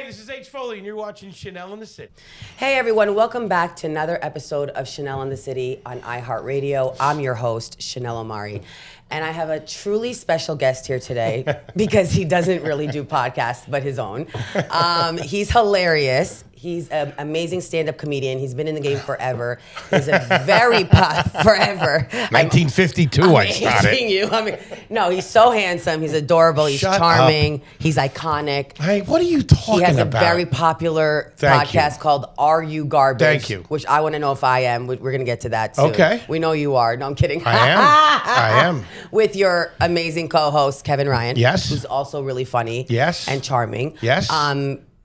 this is Foley, and you're watching Chanel in the City. Hey everyone, welcome back to another episode of Chanel in the City on iHeartRadio. I'm your host, Chanel Omari. And I have a truly special guest here today because he doesn't really do podcasts but his own. He's hilarious. He's an amazing stand-up comedian. He's been in the game forever. He's a very forever. 1952, I started. No, he's so handsome. He's adorable. He's charming. He's iconic. Hey, what are you talking about? He has a very popular podcast called Are You Garbage? Thank you. Which I want to know if I am. We're going to get to that soon. Okay. We know you are. No, I'm kidding. I am. With your amazing co-host, Kevin Ryan. Yes. Who's also really funny. Yes. And charming. Yes.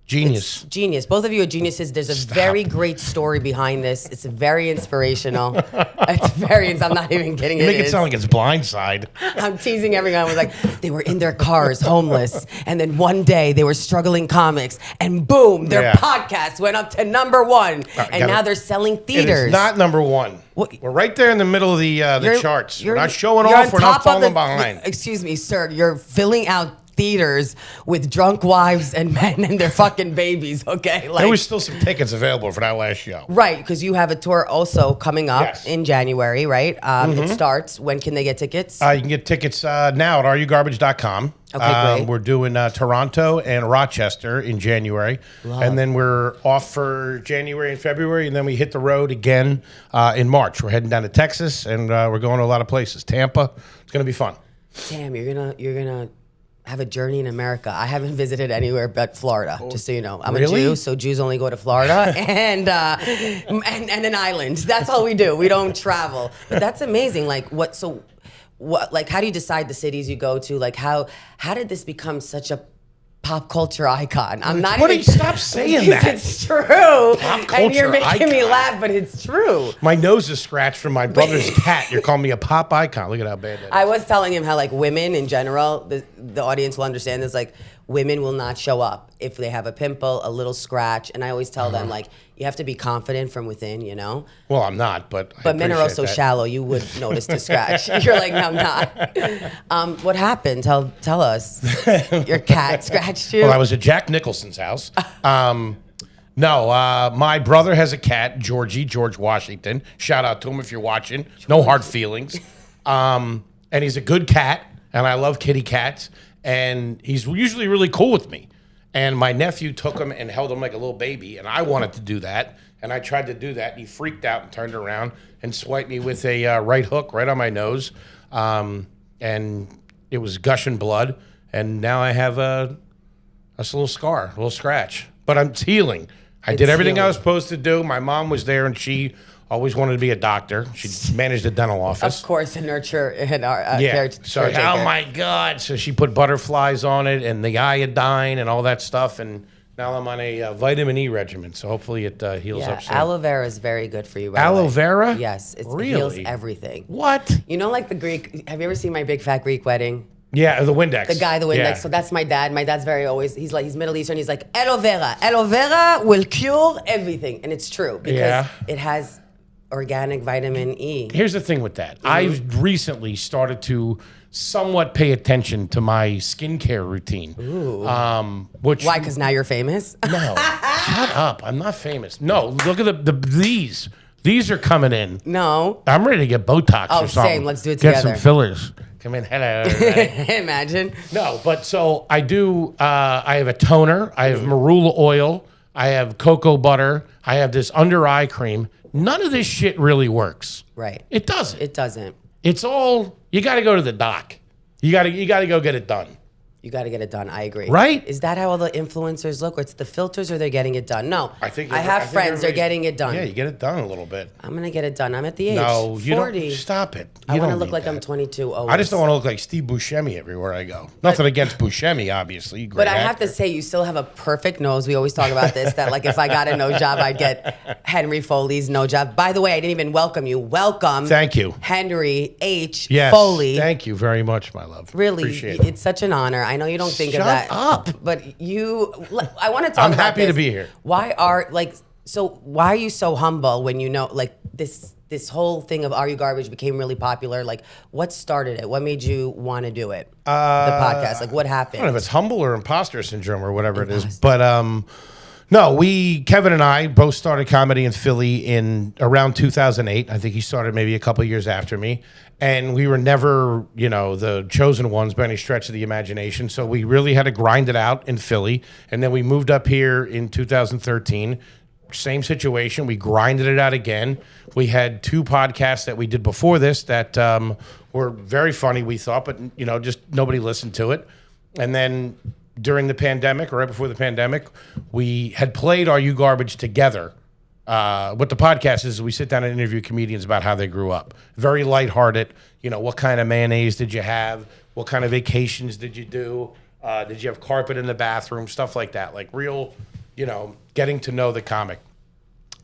Genius. Genius. Both of you are geniuses. There's a very great story behind this. It's very inspirational. I'm not even kidding. You make it sound like it's Blindside. I'm teasing everyone. I was like, they were in their cars, homeless. And then one day they were struggling comics. And boom, their podcast went up to #1. And now they're selling theaters. It's not #1. We're right there in the middle of the charts. We're not showing off. We're not falling behind. Excuse me, sir. You're filling out theaters with drunk wives and men and their fucking babies, okay? There was still some tickets available for that last show. Right, because you have a tour also coming up in January, right? It starts. When can they get tickets? You can get tickets now at areyougarbage.com. Okay, great. We're doing Toronto and Rochester in January. And then we're off for January and February, and then we hit the road again in March. We're heading down to Texas, and we're going to a lot of places. Tampa. It's going to be fun. Damn, you're gonna have a journey in America. I haven't visited anywhere but Florida, just so you know. I'm a Jew, so Jews only go to Florida and an island. That's all we do. We don't travel. But that's amazing. Like how do you decide the cities you go to? Like how did this become such a pop culture icon? Stop saying that. It's true. Pop culture and you're making me icon. laugh, but it's true. My nose is scratched from my brother's cat. You're calling me a pop icon. Look at how bad that is. I was telling him how like women in general, the audience will understand this, like women will not show up if they have a pimple, a little scratch. And I always tell them like, you have to be confident from within, you know? Well, I'm not, but men are also shallow. You would notice the scratch. You're like, no, I'm not. What happened? Tell us. Your cat scratched you? Well, I was at Jack Nicholson's house. My brother has a cat, George Washington. Shout out to him if you're watching. No hard feelings. And he's a good cat, and I love kitty cats. And he's usually really cool with me. And my nephew took him and held him like a little baby, and I wanted to do that. And I tried to do that, and he freaked out and turned around and swiped me with a right hook right on my nose. And it was gushing blood. And now I have a little scar, a little scratch. But I'm healing. I did everything I was supposed to do. My mom was there, and she always wanted to be a doctor. She managed a dental office. Of course, a nurture and oh my God. So she put butterflies on it and the iodine and all that stuff. And now I'm on a vitamin E regimen. So hopefully it heals up soon. Aloe vera is very good for you. Aloe vera? Yes. It really? heals everything. What? You know, like the Greek, have you ever seen My Big Fat Greek Wedding? Yeah, the Windex. The Windex. Yeah. So that's my dad. My dad's he's Middle Eastern. He's like, aloe vera. Aloe vera will cure everything. And it's true because it has organic vitamin E. Here's the thing with that. I've recently started to somewhat pay attention to my skincare routine. Ooh. Why? Because now you're famous? No. Shut up. I'm not famous. No. Look at these. These are coming in. No. I'm ready to get Botox or something. Same. Let's do it together. Get some fillers. Come in. Hello, everybody. Imagine. No, but so I do. I have a toner. I have marula oil. I have cocoa butter. I have this under eye cream. None of this shit really works. Right. It doesn't. It doesn't. It's all, you got to go to the doc. You got to go get it done. You got to get it done. I agree. Right? Is that how all the influencers look? Or it's the filters or they're getting it done? No. I have friends. They're getting it done. Yeah, you get it done a little bit. I'm going to get it done. I'm at the age. No, you 40. Don't. Stop it. I want to look like I'm 22 always. I just don't want to look like Steve Buscemi everywhere I go. Nothing against Buscemi, obviously. But I have to say, you still have a perfect nose. We always talk about this, that like if I got a nose job, I'd get Henry Foley's nose job. By the way, I didn't even welcome you. Welcome. Thank you. Henry H. Yes, Foley. Thank you very much, my love. Really, appreciate it. It's such an honor. I know you don't think of that. Shut up. But I want to talk I'm about happy this. to be here. Why are you so humble when you know like this this whole thing of Are You Garbage became really popular. Like, what started it? What made you want to do it? The podcast. Like, what happened? I don't know if it's humble or imposter syndrome or whatever it is, but no, Kevin and I both started comedy in Philly in around 2008. I think he started maybe a couple of years after me. And we were never, the chosen ones by any stretch of the imagination. So we really had to grind it out in Philly. And then we moved up here in 2013. Same situation. We grinded it out again. We had 2 podcasts that we did before this that were very funny, we thought, but, just nobody listened to it. And then during the pandemic, or right before the pandemic, we had played Are You Garbage together. What the podcast is, we sit down and interview comedians about how they grew up. Very lighthearted. What kind of mayonnaise did you have? What kind of vacations did you do? Did you have carpet in the bathroom? Stuff like that. Like real, getting to know the comic.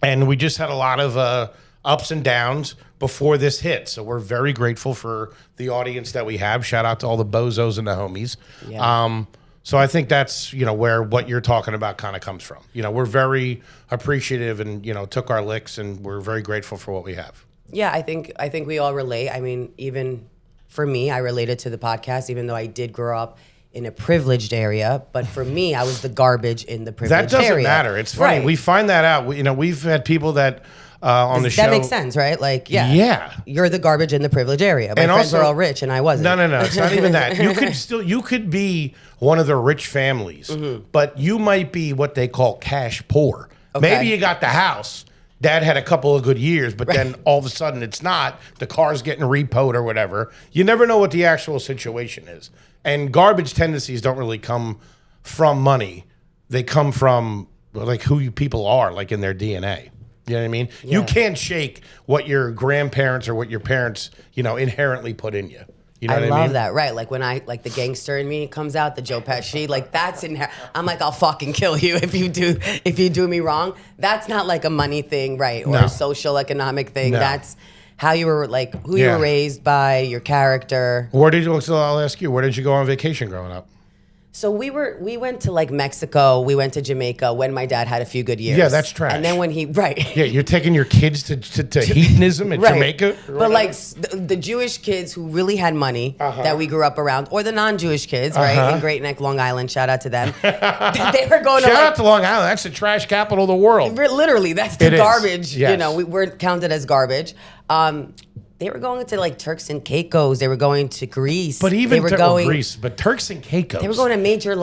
And we just had a lot of ups and downs before this hit. So we're very grateful for the audience that we have. Shout out to all the bozos and the homies. Yeah. So I think that's, where what you're talking about kind of comes from. We're very appreciative and, took our licks, and we're very grateful for what we have. Yeah, I think we all relate. I mean, even for me, I related to the podcast, even though I did grow up in a privileged area. But for me, I was the garbage in the privileged area. That doesn't matter. It's funny. Right. We find that out. We've had people that on the show. That makes sense, right? Like, yeah. You're the garbage in the privileged area. My friends were all rich and I wasn't. No. It's not even that. You could be one of the rich families, but you might be what they call cash poor. Okay. Maybe you got the house. Dad had a couple of good years, but then all of a sudden it's not. The car's getting repoed or whatever. You never know what the actual situation is. And garbage tendencies don't really come from money. They come from like who people are, like in their DNA. You know what I mean? Yeah. You can't shake what your grandparents or what your parents, inherently put in you. You know what I mean? I love that, right? Like when the gangster in me comes out, the Joe Pesci, like that's inherent. I'm like, I'll fucking kill you if you do me wrong. That's not like a money thing, right? Or a social economic thing. No. That's how you were who you were raised by, your character. So I'll ask you, where did you go on vacation growing up? So we went to Mexico, we went to Jamaica when my dad had a few good years. Yeah, that's trash. And then when Yeah, you're taking your kids to hedonism in Jamaica? But the Jewish kids who really had money that we grew up around, or the non-Jewish kids, right, in Great Neck, Long Island, shout out to them. They were going shout out to Long Island, that's the trash capital of the world. Literally, that's the garbage. Yes. We weren't counted as garbage. They were going to Turks and Caicos. They were going to Greece. But even Greece, but Turks and Caicos. They were going to major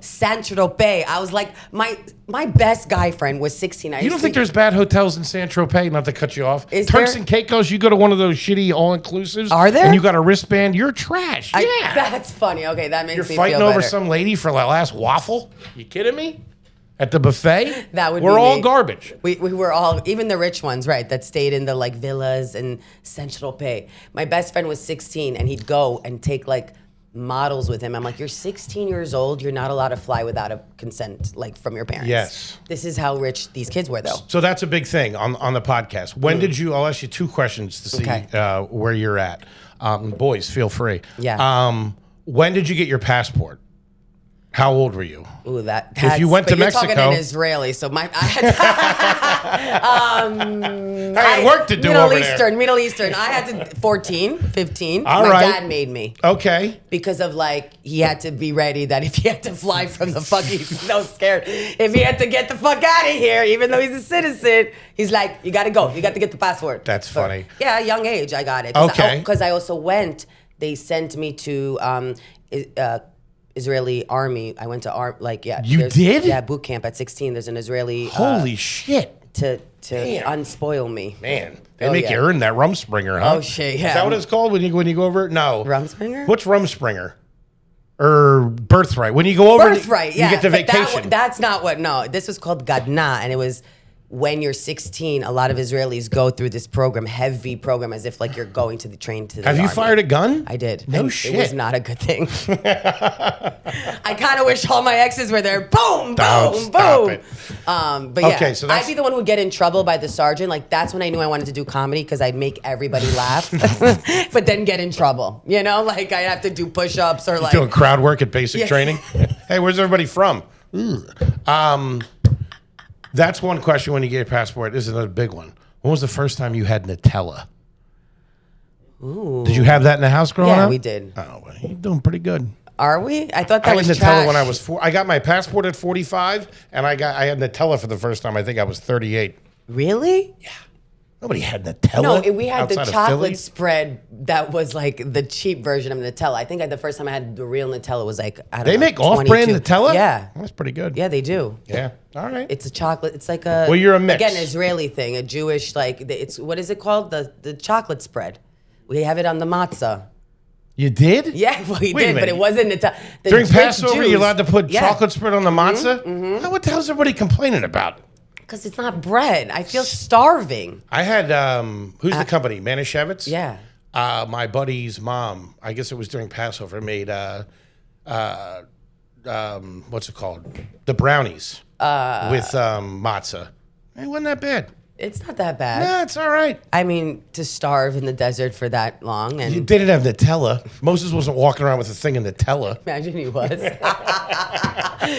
Saint-Tropez. I was like, my best guy friend was 16. You don't think there's bad hotels in Saint-Tropez? Not to cut you off. Turks and Caicos, you go to one of those shitty all-inclusives. Are there? And you got a wristband. You're trash. That's funny. Okay, that makes me feel better. You're fighting over some lady for the last waffle? You kidding me? At the buffet? We're all garbage. We were all, even the rich ones, right, that stayed in the villas and Saint-Tropez. My best friend was 16, and he'd go and take models with him. I'm like, you're 16 years old. You're not allowed to fly without a consent from your parents. Yes. This is how rich these kids were, though. So that's a big thing on the podcast. When did you? I'll ask you 2 questions to see where you're at. Boys, feel free. Yeah. When did you get your passport? How old were you? Ooh, if you went to Mexico, you're talking in Israeli, so I had work to do over there. Middle Eastern. I had to 14, 15. All my right. dad made me. Okay. Because of he had to be ready that if he had to fly from the fucking, so scared. If he had to get the fuck out of here, even though he's a citizen, he's like, you got to go. You got to get the passport. That's funny. Yeah, young age, I got it. Okay. Because I also went. They sent me to Israeli army. I went to You did? Yeah, boot camp at 16. There's an Israeli. Holy shit! To unspoil me. Man, they make you earn that Rumspringer, huh? Oh shit! Yeah. Is that what it's called when you go over it? No. Rumspringer? What's Rumspringer? Or birthright? When you go over, birthright. Yeah. You get the vacation. That's not what. No, this was called Gadna, and it was. When you're 16, a lot of Israelis go through this heavy program, as if you're going to the train to the Have you fired a gun? I did. No shit. It was not a good thing. I kind of wish all my exes were there. Boom, boom, boom. It. But yeah, okay, so I'd be the one who would get in trouble by the sergeant. That's when I knew I wanted to do comedy because I'd make everybody laugh, but then get in trouble. I'd have to do push-ups or doing crowd work at basic training. Hey, where's everybody from? That's one question when you get a passport. This is another big one. When was the first time you had Nutella? Ooh. Did you have that in the house growing up? Yeah, we did. Oh, well, you're doing pretty good. Are we? I thought that I was had Nutella trash. when I was 4. I got my passport at 45, and I had Nutella for the first time. I think I was 38. Really? Yeah. Nobody had Nutella. No, we had the outside of chocolate Philly. spread that was like the cheap version of Nutella. I think the first time I had the real Nutella was like, I don't know. They make off-brand 22. Nutella? Yeah. That's pretty good. Yeah, they do. Yeah. All right. It's a chocolate. It's like a. Well, you're a mix. Again, Israeli thing, a Jewish it's what is it called? The chocolate spread. We have it on the matzah. You did? Yeah, well, you Wait a did, but minute. it wasn't Nutella. The During Jewish Passover, Jews- you're allowed to put Yeah. chocolate spread on the matzah? What the hell's everybody complaining about? Because it's not bread. I feel starving. I had, who's the company? Manischewitz? Yeah. My buddy's mom, I guess it was during Passover, made, what's it called? The brownies with matzah. It wasn't that bad. It's not that bad. Nah, it's all right. I mean, to starve in the desert for that long and You didn't have Nutella. Moses wasn't walking around with a thing of Nutella. imagine he was.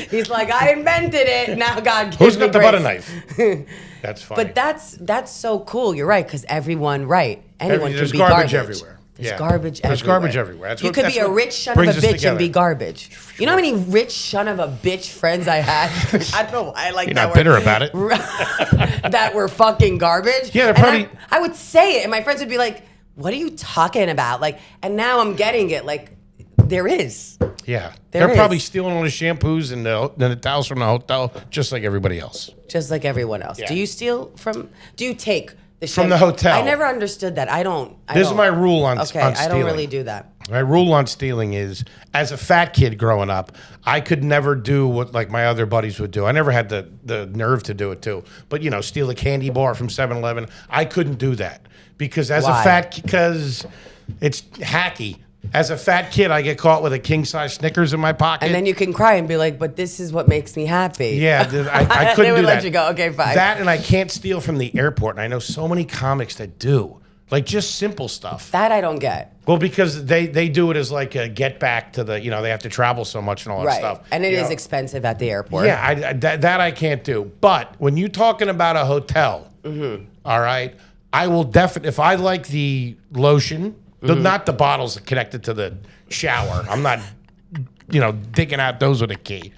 He's like, I invented it. Now God gives Who's me got the grace. butter knife? That's funny. But that's so cool. You're right, because anyone can There's be garbage garbage. everywhere. There's Yeah. garbage everywhere. There's garbage everywhere. That's you what- could that's be a what rich son of a brings us bitch together. and be garbage. You know how many rich son of a bitch friends I had? I don't know why I like You're that not word. bitter about it. That were fucking garbage. Yeah, they're And probably- I would say it, and my friends would be like, "What are you talking about?" Like, and now I'm getting it. Like, there is. Yeah. There They're probably is. stealing all the shampoos and the towels from the hotel, just like everybody else. Just like everyone else. Yeah. Do you steal from? Do you take the From the shampoo? hotel. I never understood that. I don't. This is my rule on Okay, on I don't stealing. really do that. My rule on stealing is, as a fat kid growing up, I could never do what like my other buddies would do. I never had the nerve to do it too. But steal a candy bar from 7-Eleven. I couldn't do that because Why? because it's hacky. As a fat kid, I get caught with a king size Snickers in my pocket. And then you can cry and be like, "But this is what makes me happy." Yeah, I couldn't They would do let that. you go. Okay, fine. That and I can't steal from the airport. And I know so many comics that do, like just simple stuff. That I don't get. Well, because they do it as like a get back to the they have to travel so much and all that Right. stuff. And it You is know? expensive at the airport. Yeah, that I can't do. But when you're talking about a hotel, all right, I will definitely if I like the lotion, not the bottles connected to the shower. I'm not, digging out those with a key.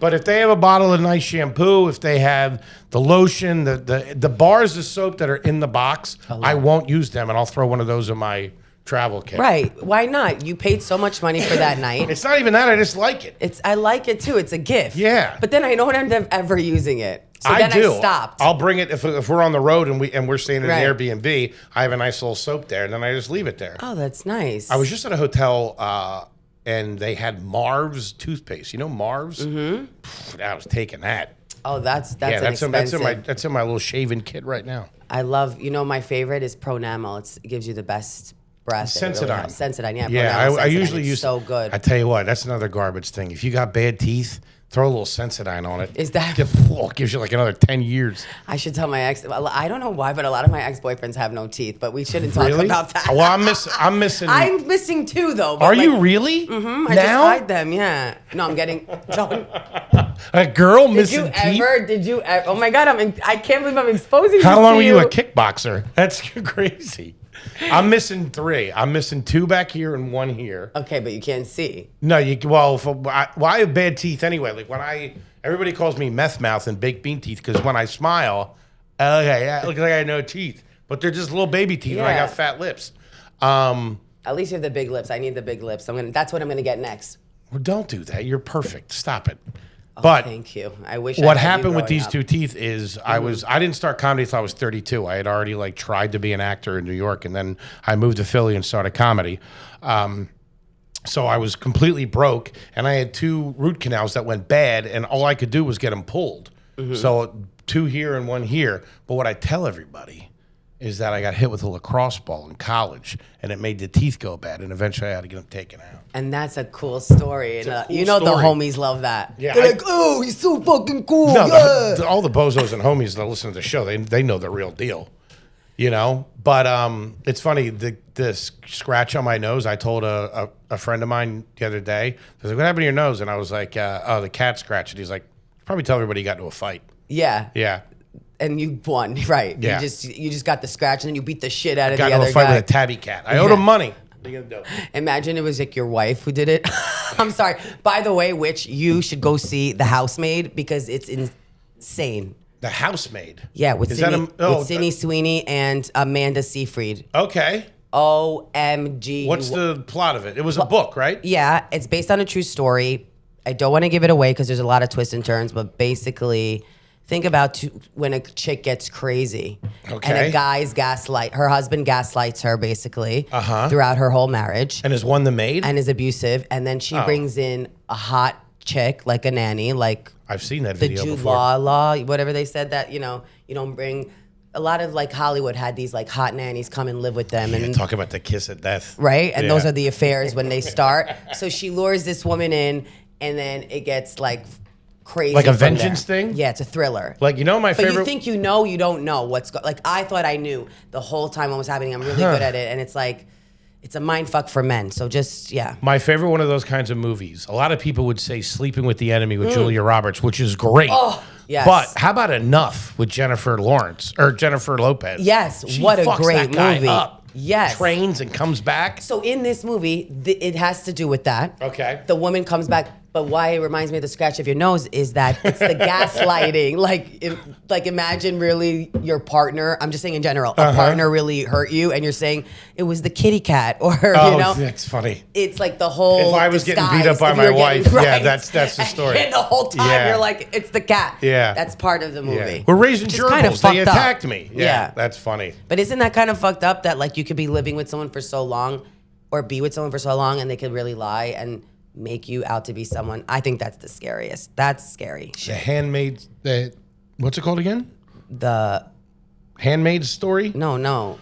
But if they have a bottle of nice shampoo, if they have the lotion, the bars of soap that are in the box, I won't use them, and I'll throw one of those in my travel kit. Right. Why not? You paid so much money for that night. It's not even that. I just like it. I like it too. It's a gift. Yeah. But then I don't end up ever using it. So then do. I stopped. I'll bring it if we're on the road and we're staying in Right. an Airbnb. I have a nice little soap there, and then I just leave it there. Oh, that's nice. I was just at a hotel, and they had Marv's toothpaste. You know Marv's? Mm-hmm. I was taking that. Oh, that's Yeah, expensive. that's in my little shaving kit right now. I love. My favorite is Pronamel. It gives you the best breath. It really Sensodyne. helps. Sensodyne. Yeah. Yeah, Pronamel I Sensodyne. usually It's use. so good. I tell you what, that's another garbage thing. If you got bad teeth, throw a little Sensodyne on it. Is that- gives you like another 10 years? I should tell my ex. I don't know why, but a lot of my ex-boyfriends have no teeth. But we shouldn't talk Really? about that. Well, I'm missing. I'm missing two though. But Are like, you really? I just Now hide them. Yeah. No, I'm getting. Don't. a girl Did missing you teeth? ever? Did you ever? Oh my God! I can't believe I'm exposing. How this long to were you a kickboxer? That's crazy. I'm missing 3. I'm missing 2 back here and 1 here. Okay, but you can't see. No, I have bad teeth anyway. Like everybody calls me meth mouth and baked bean teeth because when I smile, it looks like I have no teeth, but they're just little baby teeth. And I Yeah. got fat lips. At least you have the big lips. I need the big lips. That's what I'm gonna get next. Well, don't do that. You're perfect. Stop it. Oh, But thank you. I wish. what I had you happened with growing these up. 2 teeth is I didn't start comedy until I was 32. I had already tried to be an actor in New York, and then I moved to Philly and started comedy. So I was completely broke, and I had 2 root canals that went bad, and all I could do was get them pulled. So 2 here and 1 here. But what I tell everybody is that I got hit with a lacrosse ball in college, and it made the teeth go bad, and eventually I had to get them taken out. And that's a cool story. And, cool the story. homies love that. Yeah, They're I- like, oh, he's so fucking cool. No, yeah. all the bozos and homies that listen to the show, they know the real deal, But it's funny, the scratch on my nose. I told a friend of mine the other day. He's like, "What happened to your nose?" And I was like, "Oh, the cat scratched it." He's like, "Probably tell everybody you got into a fight." Yeah. Yeah, And you won, right? Yeah. You just got the scratch, and then you beat the shit out of Got the into other a fight guy. with a tabby cat. I owed him money. What are you gonna do? Imagine it was like your wife who did it. I'm sorry. By the way, which you should go see The Housemaid because it's insane. The Housemaid. Yeah, with Is Sydney, that a with Sydney Sweeney and Amanda Seyfried. Okay. OMG. What's the plot of it? It was a book, right? Yeah, it's based on a true story. I don't want to give it away because there's a lot of twists and turns, but basically, think about when a chick gets crazy and her husband gaslights her basically throughout her whole marriage. And is one the maid? And is abusive. And then she brings in a hot chick, like a nanny, like I've seen that the video Jude before. Law, whatever they said that, you don't bring. A lot of like Hollywood had these like hot nannies come and live with them. And talk about the kiss of death. right? And those are the affairs when they start. So she lures this woman in, and then it gets like crazy. Like a from vengeance there. thing? Yeah, it's a thriller. Like, my But favorite. you think you don't know what's like. I thought I knew the whole time what was happening. I'm really good at it, and it's like it's a mind fuck for men. So just My favorite one of those kinds of movies. A lot of people would say Sleeping with the Enemy with Julia Roberts, which is great. Oh, yes. But how about Enough with Jennifer Lopez? Yes, She what a fucks great that guy movie. up. Yes. Trains and comes back. So in this movie, it has to do with that. Okay. The woman comes back, but why it reminds me of the scratch of your nose is that it's the gaslighting. Like imagine really your partner. I'm just saying in general, a partner really hurt you, and you're saying it was the kitty cat, or That's funny. It's like the whole. If I was getting beat up disguise, by if my you're getting- wife, yeah, right. that's the story. And the whole time Yeah. you're like, it's the cat. Yeah. That's part of the movie. We're raising Which is kind of gerbils. They fucked up. attacked me. Yeah. That's funny. But isn't that kind of fucked up that like you could be living with someone for so long or be with someone for so long and they could really lie and make you out to be someone? I think that's the scariest. That's scary The shit. Handmaid's, what's it called again? The Handmaid's Story? no.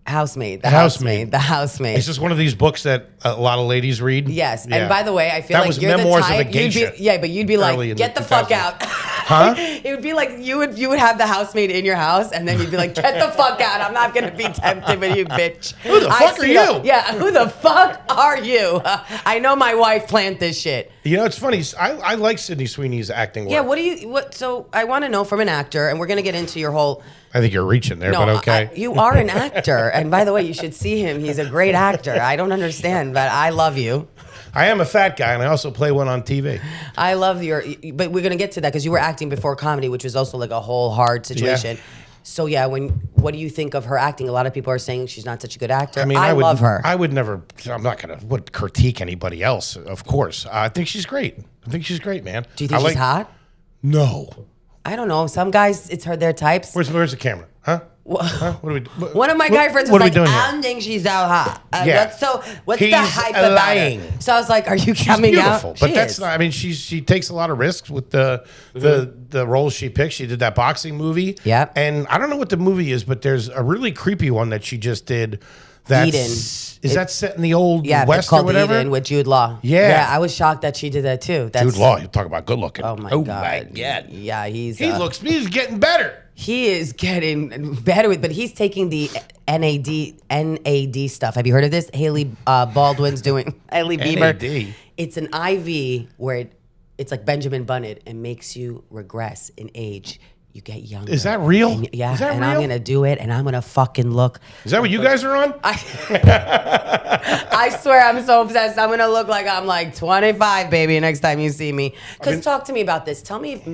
Housemaid. The Housemaid. Housemaid. It's just one of these books that a lot of ladies read. Yes. Yeah. And by the way, I feel That like was you're Memoirs the of a type. Geisha. But you'd be Early like, in get the the fuck 2000s. out. Huh? It would be like you would have the housemaid in your house, and then you'd be like, get the fuck out. I'm not gonna be tempted with you, bitch. Who the fuck are you? Yeah, who the fuck are you? I know my wife planned this shit. It's funny. I like Sydney Sweeney's acting work. Yeah, so I want to know from an actor, and we're gonna get into your whole. I think you're reaching there, but okay. You are an actor, and by the way, you should see him. He's a great actor. I don't understand, but I love you. I am a fat guy, and I also play one on TV. I love but we're gonna get to that because you were acting before comedy, which was also like a whole hard situation. Yeah. So yeah, what do you think of her acting? A lot of people are saying she's not such a good actor. I would, love her. I would never. I'm not gonna critique anybody else. Of course, I think she's great. Man. Do you think she's hot? No. I don't know. Some guys, their types. Where's the camera? Huh? Huh? What are we? One of my guy friends what was are we like, doing I here? don't think she's so hot. Yeah. What's He's the hype about lying. her? So I was like, are you She's coming beautiful, out? but She that's is. not. I mean, she takes a lot of risks with the roles she picks. She did that boxing movie. Yep. And I don't know what the movie is, but there's a really creepy one that she just did. That's, Eden. Is that set in the old Yeah, West it's called or whatever? Eden with Jude Law. Yeah. I was shocked that she did that too. That's, Jude Law, you talk about good looking. Oh my god. Yeah, Yeah, he's he's getting better. He is getting better with, but he's taking the NAD stuff. Have you heard of this? Haley Baldwin's doing Haley Bieber. NAD? It's an IV where it's like Benjamin Button and makes you regress in age. You get younger. Is that real? And, yeah, Is that and real? I'm gonna do it, and I'm gonna fucking look. Is that what you guys are on? I swear I'm so obsessed. I'm gonna look like I'm like 25, baby, next time you see me. Because talk to me about this. Tell me if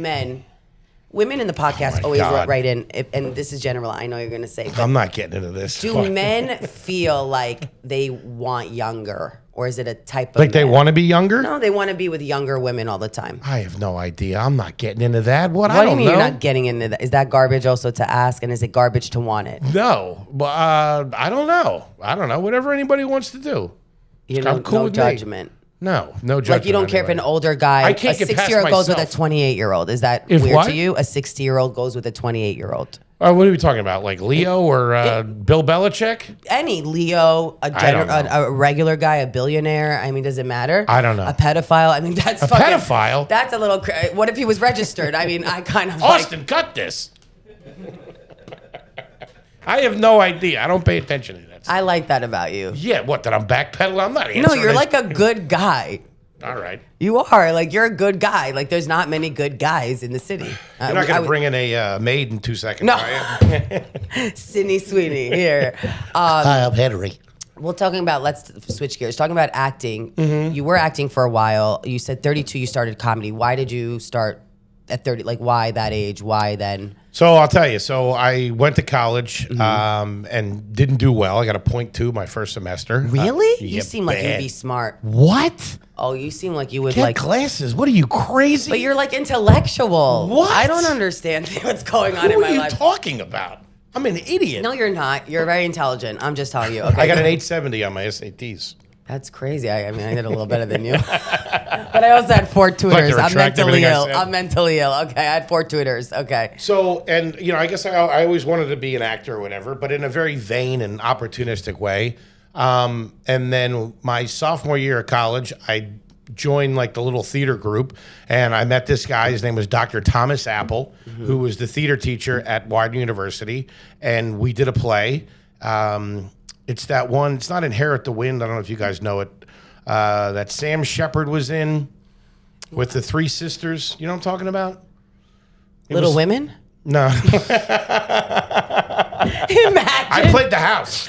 women in the podcast always God. write in, and this is general. I know you're gonna say, but I'm not getting into this. do men feel like they want younger, or is it a type of Like they man? want to be younger? No, they want to be with younger women all the time. I have no idea. I'm not getting into that. I What do you don't mean know. you're not getting into that? Is that garbage also to ask, and is it garbage to want it? No, but I don't know. Whatever anybody wants to do. You know, I'm cool no with me. judgment. No judgment. Like you don't care if an older guy, I can't a get past 60-year-old goes with a myself. 28-year-old. Is that If weird what? to you? A 60-year-old goes with a 28-year-old. What are we talking about? Like Leo or Bill Belichick? Any Leo, don't know. a regular guy, a billionaire. I mean, does it matter? I don't know. A pedophile. I mean, that's A fucking, pedophile? That's a little. What if he was registered? I mean, I kind of Austin, cut this. I have no idea. I don't pay attention to that. I like that about you. Yeah, what? That I'm backpedaling? I'm not answering. No, you're this. like a good guy. All right. You are. Like, you're a good guy. Like, there's not many good guys in the city. You're not going to bring in a maid in 2 seconds, No. are you? Sydney Sweeney here. Hi, I'm Henry. Well, talking about, let's switch gears. Talking about acting, Mm-hmm. you were acting for a while. You said 32 you started comedy. Why did you start at 30? Like, why that age? Why then? So I'll tell you. So I went to college and didn't do well. I got a .2 my first semester. Really? Yeah, You seem like you'd bad. be smart. What? Oh, you seem like you would Get like. glasses. What are you, crazy? But you're like intellectual. What? I don't understand what's going on Who in my are you life. talking about? I'm an idiot. No, you're not. You're very intelligent. I'm just telling you. Okay. I got an 870 on my SATs. That's crazy. I mean, I did a little better than you. But I also had 4 tutors. to I'm retract mentally everything I ill. said? I'm mentally ill. Okay, I had 4 tutors. Okay. So, and I guess I always wanted to be an actor or whatever, but in a very vain and opportunistic way. And then my sophomore year of college, I joined like the little theater group, and I met this guy. His name was Dr. Thomas Apple, who was the theater teacher at Widener University, and we did a play. It's that one. It's not Inherit the Wind. I don't know if you guys know it. That Sam Shepard was in with the 3 sisters. You know what I'm talking about? Little Women? No. Imagine. I played the house.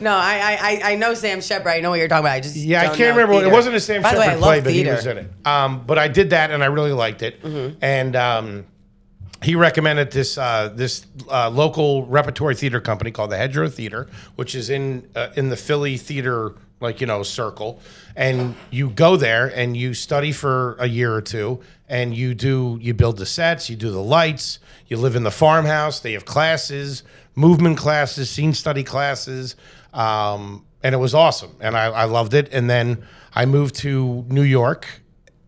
No, I know Sam Shepard. I know what you're talking about. I just Yeah, I don't can't know remember. theater. It wasn't a Sam By the way, I Shepard love play, but he theater. was in it. But I did that, and I really liked it. And he recommended this local repertory theater company called the Hedgerow Theater, which is in the Philly theater circle. And you go there and you study for a year or two, and you build the sets, you do the lights, you live in the farmhouse. They have classes, movement classes, scene study classes. And it was awesome, and I loved it. And then I moved to New York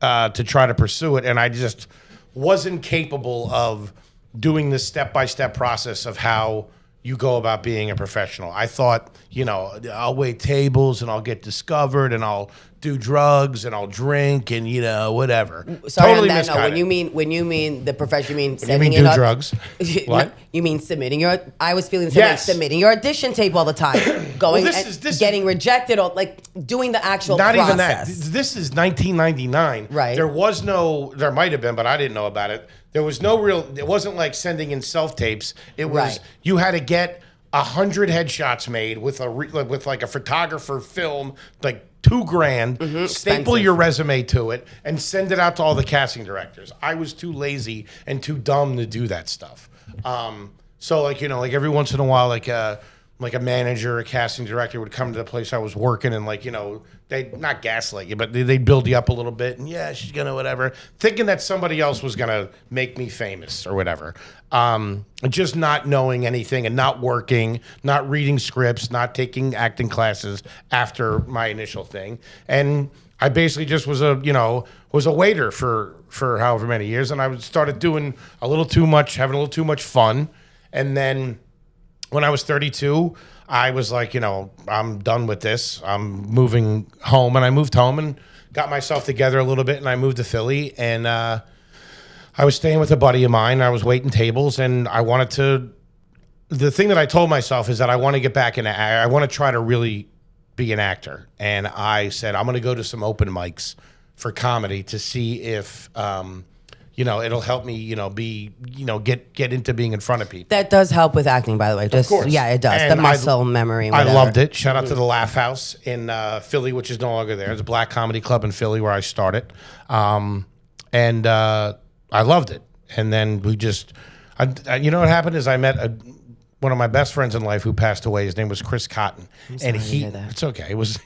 to try to pursue it, and I just wasn't capable of doing this step-by-step process of how you go about being a professional. I thought, I'll wait tables and I'll get discovered and I'll do drugs and I'll drink and whatever. Sorry, totally on that note, misguided. when you mean the profession, you mean You setting mean it do up? drugs? What? You mean submitting your? I was feeling the same, like Yes. submitting your audition tape all the time, going this and is- getting rejected, or like doing the actual Not process. even that. This is 1999. Right. There might have been, but I didn't know about it. There was no real, it wasn't like sending in self-tapes. It was, Right. you had to get 100 headshots made with like a photographer film, like $2,000, staple Expensive. your resume to it, and send it out to all the casting directors. I was too lazy and too dumb to do that stuff. So like every once in a while, like a manager, a casting director would come to the place I was working, and they'd not gaslight you, but they'd build you up a little bit, and yeah, she's gonna whatever, thinking that somebody else was gonna make me famous or whatever. Just not knowing anything and not working, not reading scripts, not taking acting classes after my initial thing, and I basically just was a waiter for however many years, and I started doing a little too much, having a little too much fun, and then when I was 32, I was like, I'm done with this. I'm moving home, and I moved home and got myself together a little bit, and I moved to Philly, and I was staying with a buddy of mine. I was waiting tables, and I wanted to. The thing that I told myself is that I want to get back in. I want to try to really be an actor, and I said I'm going to go to some open mics for comedy to see if. It'll help me, get into being in front of people. That does help with acting, by the way. Just, Of course. yeah, it does. And the muscle memory. I Whatever. loved it. Shout out to the Laugh House in Philly, which is no longer there. It's a black comedy club in Philly where I started. And I loved it. And then we just, you know what happened is I met one of my best friends in life who passed away. His name was Chris Cotton. sorry to hear that. It's okay. It was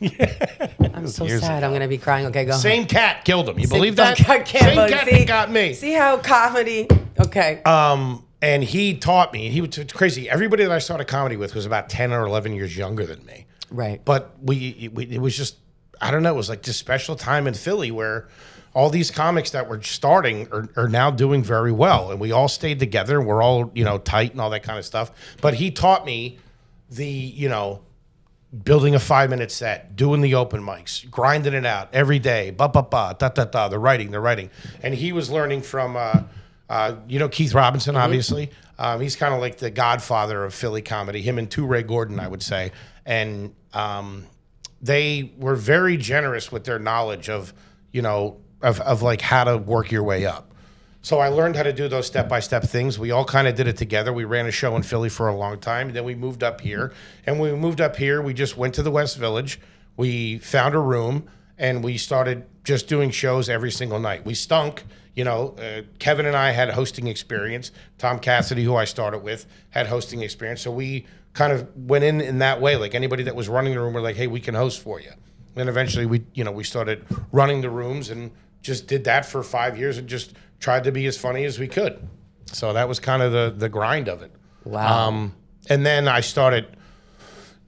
I'm so years sad. I'm gonna be crying. Okay, go. same cat killed him. You believe Don't- that? I can't Same believe- cat see- that got me. See how comedy? Okay. And he taught me. It's crazy. Everybody that I started comedy with was about 10 or 11 years younger than me. Right. But it was just, I don't know, it was like this special time in Philly where all these comics that were starting are now doing very well. And we all stayed together. We're all, tight and all that kind of stuff. But he taught me building a 5-minute set, doing the open mics, grinding it out every day, the writing. And he was learning from, Keith Robinson, obviously. He's kind of like the godfather of Philly comedy, him and Ray Gordon, I would say. And they were very generous with their knowledge of, of like how to work your way up. So I learned how to do those step-by-step things. We all kind of did it together. We ran a show in Philly for a long time. Then we moved up here. And when we moved up here, we just went to the West Village. We found a room, and we started just doing shows every single night. We stunk. Kevin and I had hosting experience. Tom Cassidy, who I started with, had hosting experience. So we kind of went in that way. Like anybody that was running the room, we're like, hey, we can host for you. And eventually we started running the rooms and just did that for 5 years and just tried to be as funny as we could. So that was kind of the grind of it. Wow. And then I started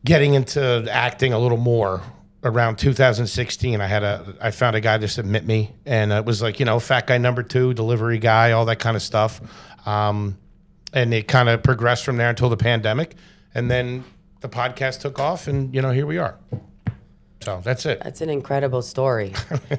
getting into acting a little more around 2016. I found a guy to submit me, and it was like, fat guy number 2, delivery guy, all that kind of stuff. And it kind of progressed from there until the pandemic. And then the podcast took off, and, here we are. So that's it. That's an incredible story.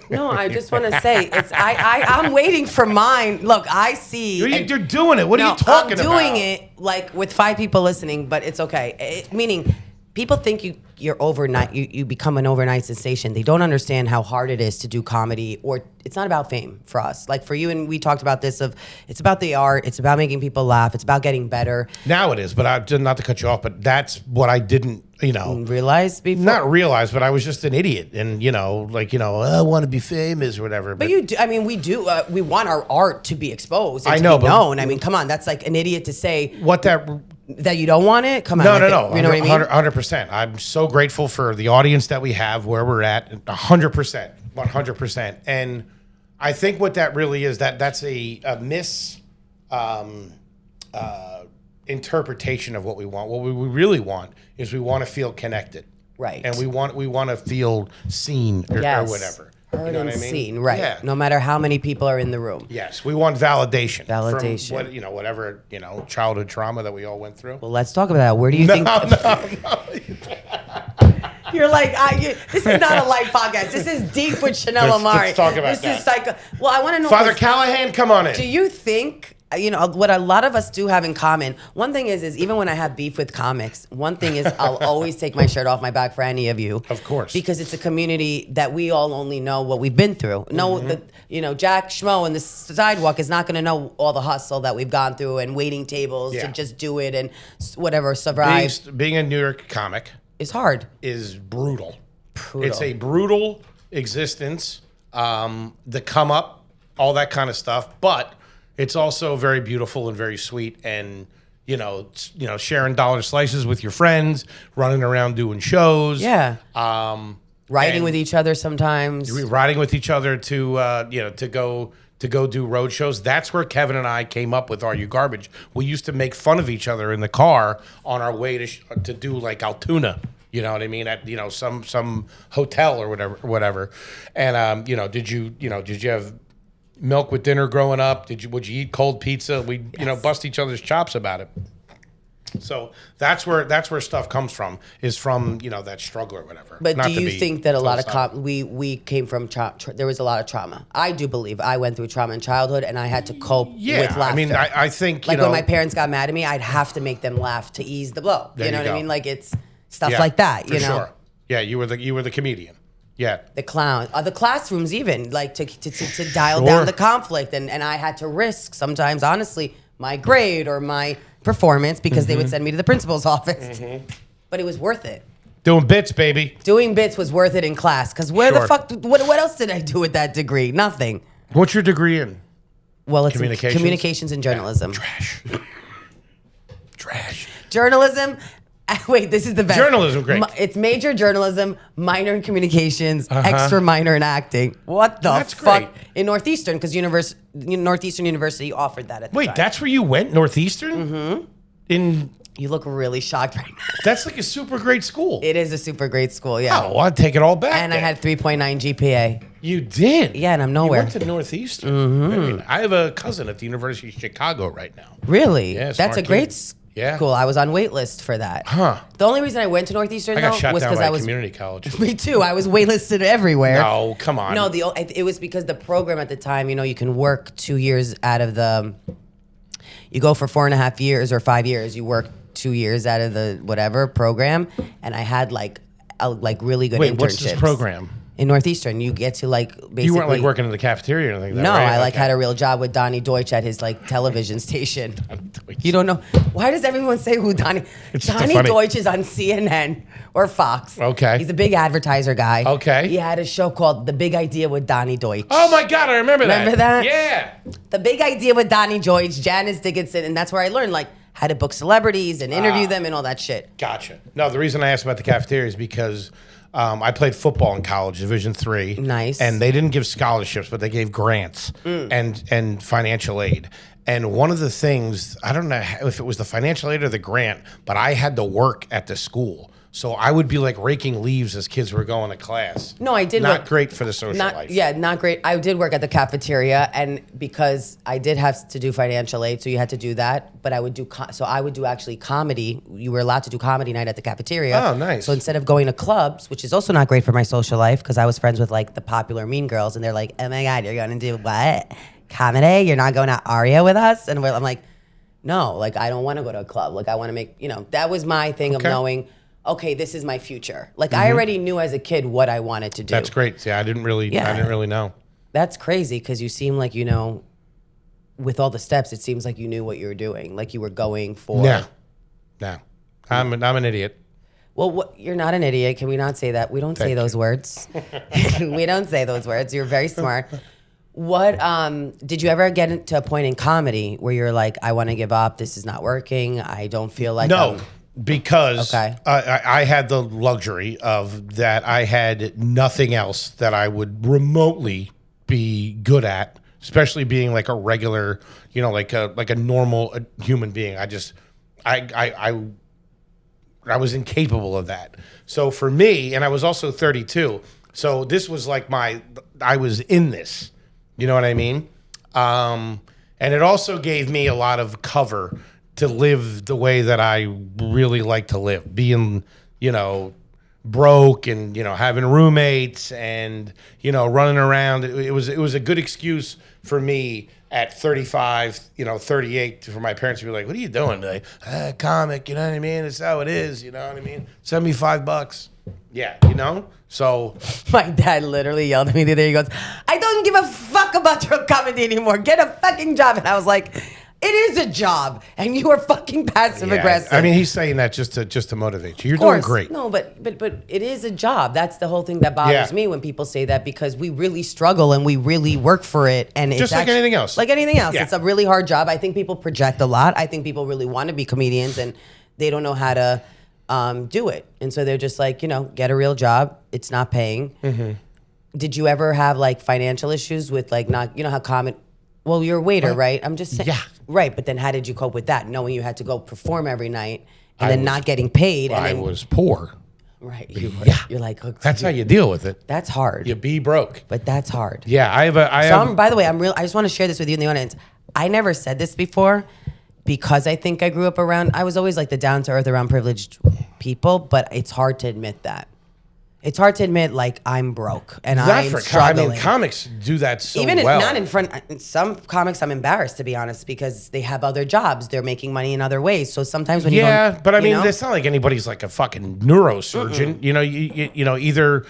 No, I just want to say I'm waiting for mine. Look, I see. You're doing it. What are you talking about? I'm doing it like with 5 people listening, but it's okay. Meaning, people think you're overnight. You become an overnight sensation. They don't understand how hard it is to do comedy, or it's not about fame for us. Like for you, and we talked about this. It's about the art. It's about making people laugh. It's about getting better. Now it is, but not to cut you off, but that's what I didn't. Realize before? Not realize, but I was just an idiot. And, I want to be famous or whatever. But you do, we do, we want our art to be exposed and I know, to be known. Come on, that's like an idiot to say. That you don't want it? Come on. No. You know what I mean? 100%. I'm so grateful for the audience that we have, where we're at, 100%. 100%. And I think what that really is, that's a interpretation of what we want. What we really want is we want to feel connected, right? And we want to feel seen or whatever. Heard and seen, right? Yeah. No matter how many people are in the room. Yes, we want validation. Validation. From whatever childhood trauma that we all went through. Well, let's talk about that. Where do you think? No. You're like, this is not a light podcast. This is deep with Chanel Omari. Let's talk about this that. This is psycho. Well, I want to know. Father Callahan, come on in. Do you think? What a lot of us do have in common. One thing is even when I have beef with comics, one thing is I'll always take my shirt off my back for any of you. Of course. Because it's a community that we all only know what we've been through. Jack Schmo and the sidewalk is not going to know all the hustle that we've gone through and waiting tables to just do it and whatever, survive. Being a New York comic is hard. Is brutal. It's a brutal existence. The come up, all that kind of stuff. But it's also very beautiful and very sweet, and sharing dollar slices with your friends, running around doing shows. Yeah. Riding with each other sometimes. Riding with each other to go do road shows. That's where Kevin and I came up with Are You Garbage. We used to make fun of each other in the car on our way to do like Altoona. You know what I mean? At some hotel or whatever. And did you have milk with dinner growing up? Would you eat cold pizza? We bust each other's chops about it. So that's where stuff comes from, is from that struggle or whatever. But do you think that a lot of we came from there was a lot of trauma? I do believe I went through trauma in childhood, and I had to cope with laughter. I think when my parents got mad at me, I'd have to make them laugh to ease the blow. You know what I mean? Like it's stuff like that. For sure. Yeah, you were the comedian. Yeah, the clown, the classrooms, even like to dial down the conflict, and I had to risk sometimes, honestly, my grade or my performance because they would send me to the principal's office. But it was worth it. Doing bits, baby. Doing bits was worth it in class because the fuck? What else did I do with that degree? Nothing. What's your degree in? Well, it's communications and journalism. Yeah. Trash. Journalism. Wait, this is the best. Journalism, great. It's major journalism, minor in communications, extra minor in acting. What the fuck? Great. In Northeastern, because Northeastern University offered that at the time. Wait, that's where you went, Northeastern? You look really shocked right now. That's like a super great school. It is a super great school, yeah. Oh, I'd take it all back. And then. I had 3.9 GPA. You did? Yeah, and I'm nowhere. You went to Northeastern? I have a cousin at the University of Chicago right now. Really? Yeah, that's a great school. Yeah. Cool. I was on wait list for that. Huh. The only reason I went to Northeastern was because I was community college. Me too. I was waitlisted everywhere. No, come on. No, it was because the program at the time, you can work 2 years out of the. You go for 4.5 years or 5 years. You work 2 years out of the whatever program, and I had like like really good Wait, internships. what's this program? In Northeastern, you get to like basically. You weren't like working in the cafeteria or anything. No, right? I like had a real job with Donnie Deutsch at his like television station. You don't know why does everyone say who Donnie? Donnie Deutsch is on CNN or Fox. Okay, he's a big advertiser guy. Okay, he had a show called The Big Idea with Donnie Deutsch. Oh my God, I remember that. Remember that? Yeah, The Big Idea with Donnie Deutsch, Janice Dickinson, and that's where I learned like how to book celebrities and interview them and all that shit. Gotcha. No, the reason I asked about the cafeteria is because. I played football in college, Division III. Nice. And they didn't give scholarships, but they gave grants and financial aid. And one of the things, I don't know if it was the financial aid or the grant, but I had to work at the school. So I would be like raking leaves as kids were going to class. No, I did Not work, great for the social life. Yeah, not great. I did work at the cafeteria, and because I did have to do financial aid, so you had to do that. But I would do I would do actually comedy. You were allowed to do comedy night at the cafeteria. Oh, nice. So instead of going to clubs, which is also not great for my social life, because I was friends with like the popular mean girls, and they're like, "Oh my God, you're going to do what? Comedy? You're not going to Aria with us?" And I'm like, "No, like I don't want to go to a club. Like I want to make that was my thing of knowing." Okay, this is my future. Like I already knew as a kid what I wanted to do. That's great. Yeah, I didn't really know. That's crazy because you seem like with all the steps, it seems like you knew what you were doing. Like you were going for. No, I'm an idiot. Well, you're not an idiot. Can we not say that? We don't say those words. We don't say those words. You're very smart. What did you ever get to a point in comedy where you're like, I want to give up. This is not working. I don't feel like because I had the luxury of that. I had nothing else that I would remotely be good at, especially being like a regular, like a normal human being. I was incapable of that. So for me, and I was also 32. So this was like I was in this. You know what I mean? And it also gave me a lot of cover to live the way that I really like to live, being, broke and, having roommates and, running around. It was a good excuse for me at 35, 38 for my parents to be like, what are you doing today? Comic, you know what I mean? It's how it is, you know what I mean? $75. Yeah, So my dad literally yelled at me the other day. He goes, I don't give a fuck about your comedy anymore. Get a fucking job. And I was like, it is a job, and you are fucking passive aggressive. I mean, he's saying that just to motivate you. You're doing great. No, but it is a job. That's the whole thing that bothers me when people say that, because we really struggle and we really work for it, and it's just like anything else. Like anything else, Yeah. It's a really hard job. I think people project a lot. I think people really want to be comedians, and they don't know how to do it, and so they're just like, get a real job. It's not paying. Mm-hmm. Did you ever have like financial issues with like not, how comedy? Well, you're a waiter, right? I'm just saying. Yeah. Right, but then how did you cope with that, knowing you had to go perform every night and then not getting paid? And I was poor. Right. You're like, that's how you deal with it. That's hard. You be broke. But that's hard. Yeah, by the way, I just want to share this with you in the audience. I never said this before because I think I grew up I was always like the down to earth around privileged people, but it's hard to admit that. It's hard to admit, like, I'm broke and I'm struggling. I mean, comics do that so Even well. Not in front. Some comics, I'm embarrassed, to be honest, because they have other jobs. They're making money in other ways. So sometimes when you don't... Yeah, but I mean, it's not like anybody's like a fucking neurosurgeon. Either...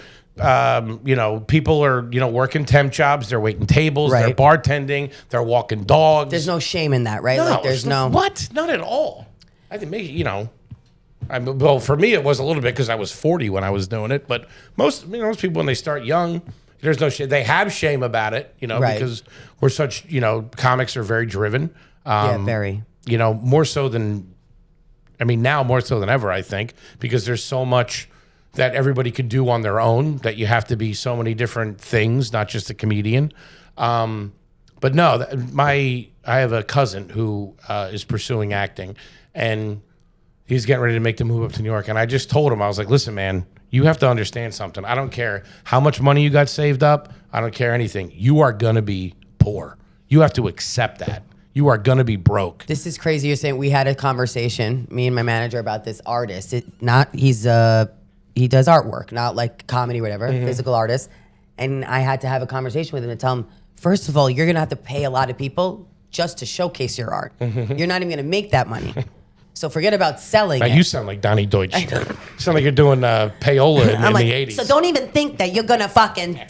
people are, working temp jobs. They're waiting tables. Right. They're bartending. They're walking dogs. There's no shame in that, right? No, like there's no... What? Not at all. I think maybe, well, for me, it was a little bit because I was 40 when I was doing it. But most people, when they start young, there's no shame. They have shame about it, right. because we're such, comics are very driven. Very. More so than, now more so than ever, I think, because there's so much that everybody could do on their own that you have to be so many different things, not just a comedian. But no, I have a cousin who is pursuing acting, and he's getting ready to make the move up to New York. And I just told him, I was like, listen, man, you have to understand something. I don't care how much money you got saved up. I don't care anything. You are going to be poor. You have to accept that. You are going to be broke. This is crazy. You're saying we had a conversation, me and my manager, about this artist. He does artwork, not like comedy or whatever, physical artist. And I had to have a conversation with him to tell him, first of all, you're going to have to pay a lot of people just to showcase your art. You're not even going to make that money. So forget about selling Now it. you sound like Donnie Deutsch. You sound like you're doing payola in the 80s. So don't even think that you're going to fucking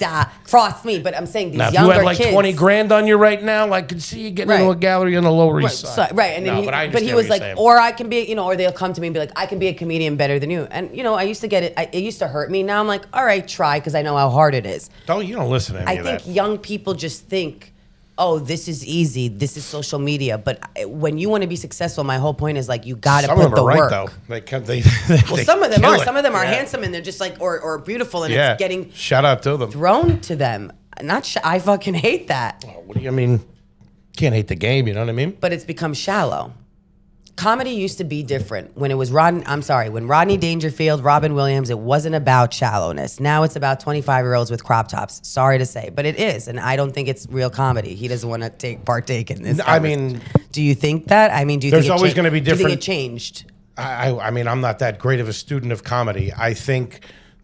cross me. But I'm saying these now, if younger you had like kids, 20 grand on you right now, I could see you getting into a gallery on the Lower East Side. Right, and then he was like, or I can be, or they'll come to me and be like, I can be a comedian better than you. And, I used to get it. It used to hurt me. Now I'm like, all right, try, because I know how hard it is. You don't listen to any of that. I think young people just think, oh, this is easy. This is social media. But when you want to be successful, my whole point is like, you got to put the work. Though. They some of them are. It. Some of them are handsome, and they're just like, or beautiful, and it's getting shout out to them. Thrown to them. I fucking hate that. Oh, what do you mean? Can't hate the game, you know what I mean? But it's become shallow. Comedy used to be different. When Rodney Dangerfield, Robin Williams, it wasn't about shallowness. Now it's about 25-year-olds with crop tops. Sorry to say, but it is, and I don't think it's real comedy. He doesn't want to partake in this. I mean, do you think that? I mean, do you there's think always going to be different? Do you think it changed? I mean, I'm not that great of a student of comedy. I think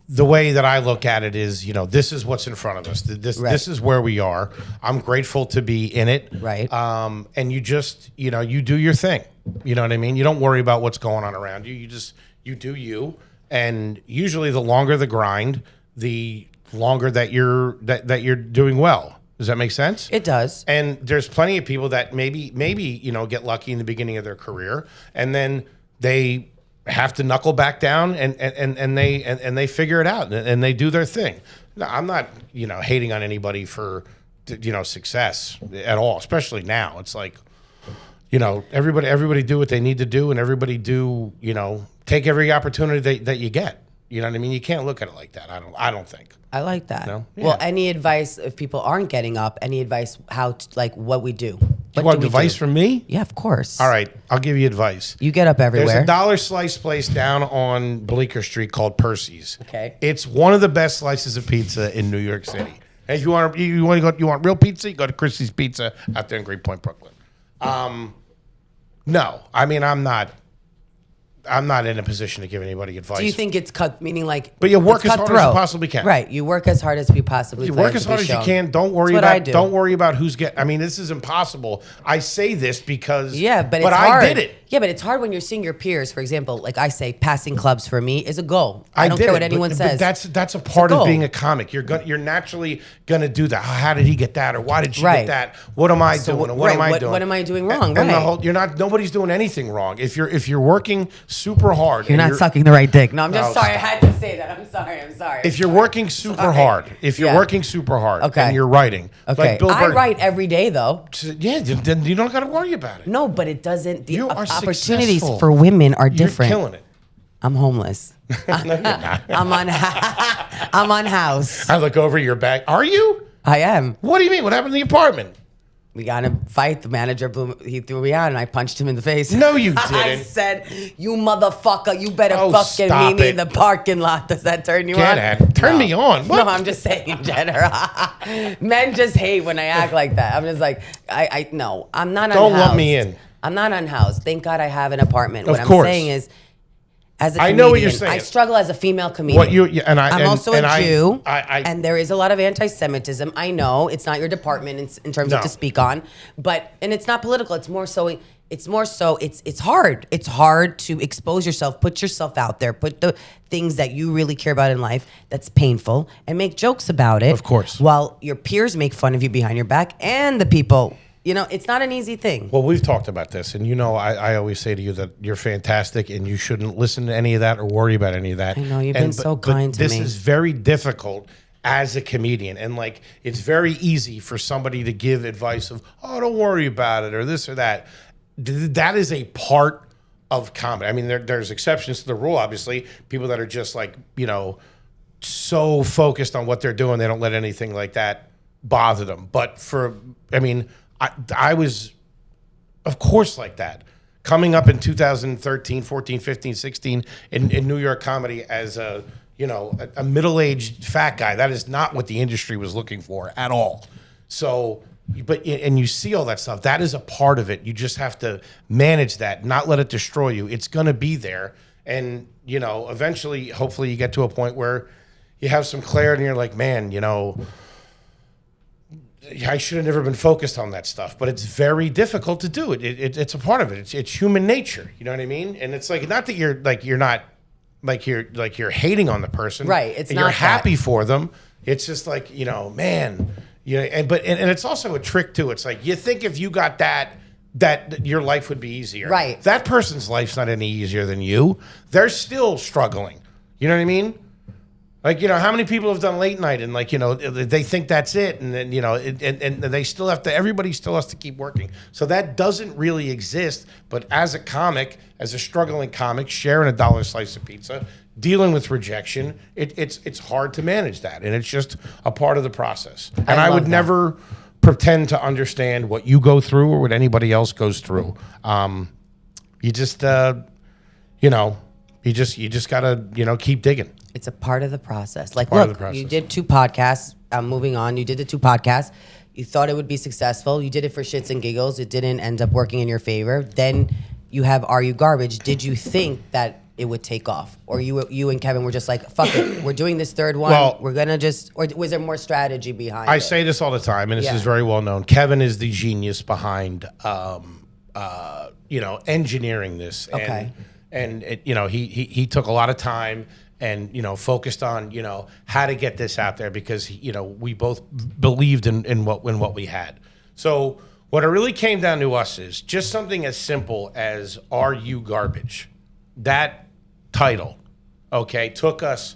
the way that I look at it is, this is what's in front of us. This is where we are. I'm grateful to be in it. Right. And you just, you do your thing. You know what I mean? You don't worry about what's going on around you. You do you. And usually the longer the grind, the longer that you're doing well. Does that make sense? It does. And there's plenty of people that maybe get lucky in the beginning of their career, and then they have to knuckle back down and they figure it out and they do their thing. No, I'm not hating on anybody for success at all, especially now. It's like everybody do what they need to do, and everybody do take every opportunity that you get. You know what I mean? You can't look at it like that. I don't think. I like that. No? Yeah. Well, any advice if people aren't getting up? Any advice what we do? You want advice from me? Yeah, of course. All right, I'll give you advice. You get up everywhere. There's a dollar slice place down on Bleecker Street called Percy's. Okay. It's one of the best slices of pizza in New York City. And if you want real pizza, you go to Christie's Pizza out there in Greenpoint, Brooklyn. No, I mean I'm not in a position to give anybody advice. Do you think it's cut, meaning like? But you work as hard as you possibly can. Right, you work as hard as you possibly can. You work as hard as you can. Don't worry about who's getting. I mean, this is impossible. I say this because but it's hard. I did it. Yeah, but it's hard when you're seeing your peers. For example, like I say, passing clubs for me is a goal. I don't care what anyone says. But that's a part of being a comic. You're naturally gonna do that. How did he get that, or why did she get that? What am I doing? And what am I doing? What am I doing wrong? And nobody's doing anything wrong. If you're working super hard, you're not sucking the right dick. No, I'm just sorry. I had to say that. I'm sorry. If you're working super hard, and you're writing, like Bill Burr, I write every day though. Yeah, then you don't got to worry about it. No, but it doesn't. You are opportunities successful. For women are different. You're killing it. I'm homeless. No, you're not. I'm on house. I look over your back. Are you? I am. What do you mean? What happened to the apartment? We got in a fight. The manager he threw me out, and I punched him in the face. No, you didn't. I said, "You motherfucker, you better fucking meet me in the parking lot." Does that turn you on? Turn me on. What? No, I'm just saying in general. Men just hate when I act like that. I'm just like, no, I'm not unhoused. Don't let me in. I'm not unhoused. Thank God I have an apartment. What I'm saying is, as a comedian, I know what you're saying. I struggle as a female comedian. I'm also a Jew, and there is a lot of anti-Semitism. I know it's not your department in terms of to speak on, and it's not political. It's more so. It's hard. It's hard to expose yourself, put yourself out there, put the things that you really care about in life that's painful, and make jokes about it. Of course. While your peers make fun of you behind your back, and the people. It's not an easy thing. Well, we've talked about this, and I always say to you that you're fantastic, and you shouldn't listen to any of that or worry about any of that. I know, you've been so kind to me. This is very difficult as a comedian, and it's very easy for somebody to give advice of, oh, don't worry about it, or this or that. That is a part of comedy. I mean, there's exceptions to the rule, obviously. People that are just so focused on what they're doing, they don't let anything like that bother them. But I was, of course, like that. Coming up in 2013, 14, 15, 16 in New York comedy as a middle-aged fat guy, that is not what the industry was looking for at all. So, and you see all that stuff. That is a part of it. You just have to manage that, not let it destroy you. It's going to be there. And, eventually, hopefully you get to a point where you have some clarity and you're like, man, I should have never been focused on that stuff, but it's very difficult to do it. It's a part of it. It's human nature. You know what I mean? And it's like, not that you're hating on the person. Right. It's and not you're happy that. for them. It's just like, man, and it's also a trick too. It's like, you think if you got that your life would be easier. Right. That person's life's not any easier than you. They're still struggling. You know what I mean? Like, how many people have done late night and they think that's it. And then, and they still have to, everybody still has to keep working. So that doesn't really exist. But as a comic, as a struggling comic, sharing a $1 slice of pizza, dealing with rejection, it's hard to manage that. And it's just a part of the process. And I would never pretend to understand what you go through or what anybody else goes through. You just gotta, keep digging. It's a part of the process. Like, look, you did 2 podcasts. I'm moving on. You did the 2 podcasts. You thought it would be successful. You did it for shits and giggles. It didn't end up working in your favor. Then you have Are You Garbage? Did you think that it would take off? Or you and Kevin were just like, fuck it. We're doing this 3rd one. Well, we're going to just, or was there more strategy behind it? I say this all the time, and this is very well known. Kevin is the genius behind, engineering this. Okay. And he took a lot of time and, focused on, how to get this out there because, we both believed in what we had. So what it really came down to us is just something as simple as Are You Garbage? That title, okay, took us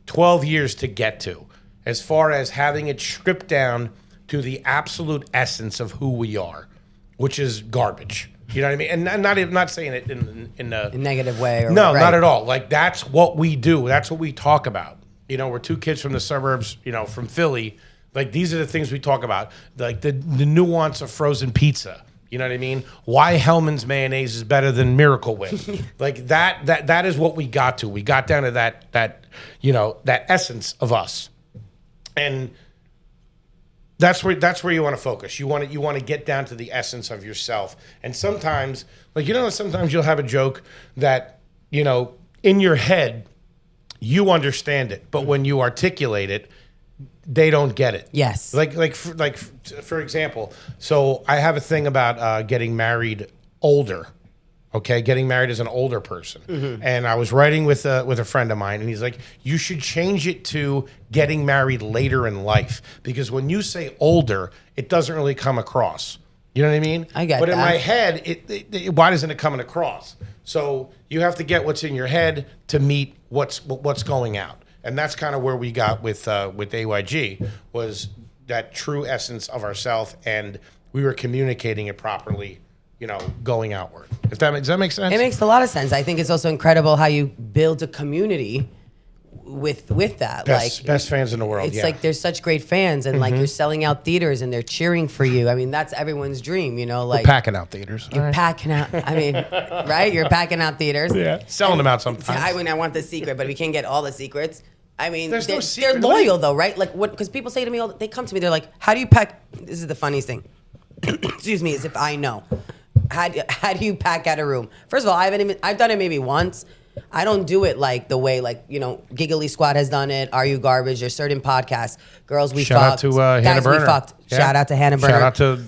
12 years to get to, as far as having it stripped down to the absolute essence of who we are, which is garbage. You know what I mean? And not saying it in a negative way. Or, no, right. Not at all. Like, that's what we do. That's what we talk about. We're 2 kids from the suburbs, from Philly. Like, these are the things we talk about. Like the nuance of frozen pizza. You know what I mean? Why Hellman's mayonnaise is better than Miracle Whip. Like that is what we got to. We got down to that essence of us. And that's where you want to focus. You want to get down to the essence of yourself. And sometimes, sometimes you'll have a joke that, in your head, you understand it, but when you articulate it, they don't get it. Yes. For example, so I have a thing about getting married older. Okay, getting married as an older person. Mm-hmm. And I was writing with a friend of mine, and he's like, you should change it to getting married later in life. Because when you say older, it doesn't really come across. You know what I mean? I get that. But in my head, why isn't it coming across? So you have to get what's in your head to meet what's going out. And that's kind of where we got with AYG, was that true essence of ourselves, and we were communicating it properly, going outward. Does that make sense? It makes a lot of sense. I think it's also incredible how you build a community with that. Best fans in the world. It's like there's such great fans, and like you're selling out theaters and they're cheering for you. I mean, that's everyone's dream, We're packing out theaters. You're packing out. I mean, right? You're packing out theaters. Yeah, selling them out sometimes. I want the secret, but we can't get all the secrets. I mean, they're loyal though, right? Like what? Because people say to me, they come to me, they're like, "How do you pack?" This is the funniest thing. Excuse me, as if I know. How do you pack out a room? First of all, I've done it maybe once. I don't do it like the way Giggly Squad has done it. Are You Garbage? There's certain podcasts. Girls We Shout Fucked. out to Hannah Berner. We Fucked. Yeah. Shout out to Hannah Berner. Shout out to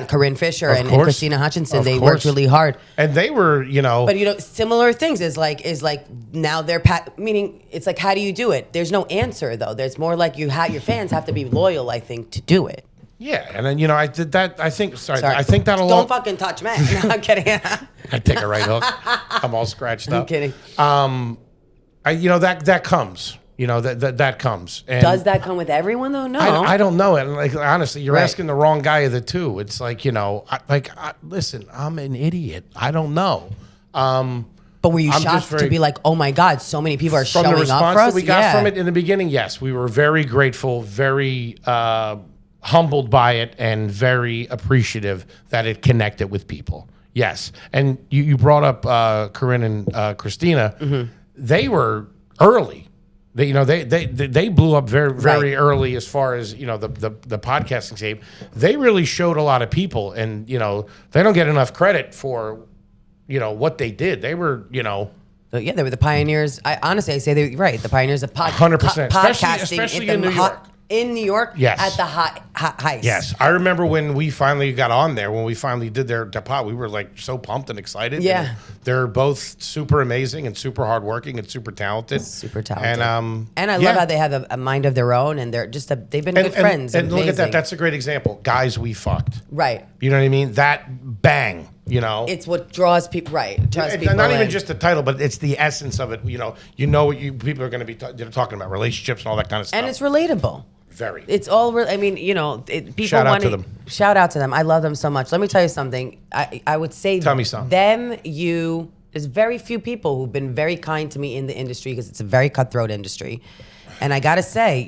Corinne Fisher and Christina Hutchinson. Of They course. worked really hard. And they were, But similar things is like now they're meaning it's like, how do you do it? There's no answer though. There's more like your fans have to be loyal, I think, to do it. Yeah, and then I did that. I think that'll. Don't fucking touch me. No, I'm kidding. I take a right hook. I'm all scratched up. I'm kidding. That comes. That comes. And does that come with everyone though? No, I don't know. And honestly, you're Right. asking the wrong guy of the two. It's listen, I'm an idiot. I don't know. But were you shocked to be like, oh my God, so many people are From showing the response up for us? that we got from it in the beginning, yes, we were very grateful, very humbled by it, and very appreciative that it connected with people. Yes, and you brought up Corinne and Christina. Mm-hmm. They were early. They blew up very early as far as the podcasting game. They really showed a lot of people, and they don't get enough credit for what they did. They were But yeah, they were the pioneers. I say they're right. The pioneers of 100%, podcasting especially in New York. in New York Yes. at the heist. Yes, I remember when we finally got on there, when we finally did their pot, we were like so pumped and excited. Yeah. And they're both super amazing and super hardworking and super talented. Super talented. And I love how they have a mind of their own, and they're just they've been good friends. And look at that. Amazing. That's a great example. Guys we fucked. Right. You know what I mean? That bang, you know. It's what draws people, right. Draws It's people not even in. just the title, but it's the essence of it. You know what people are going to be talking about, relationships and all that kind of stuff. And it's relatable. Very. It's all real. I mean, people Shout out want to them. Shout out to them. I love them so much. Let me tell you something. I would say Tell me something. There's very few people who've been very kind to me in the industry because it's a very cutthroat industry. And I got to say,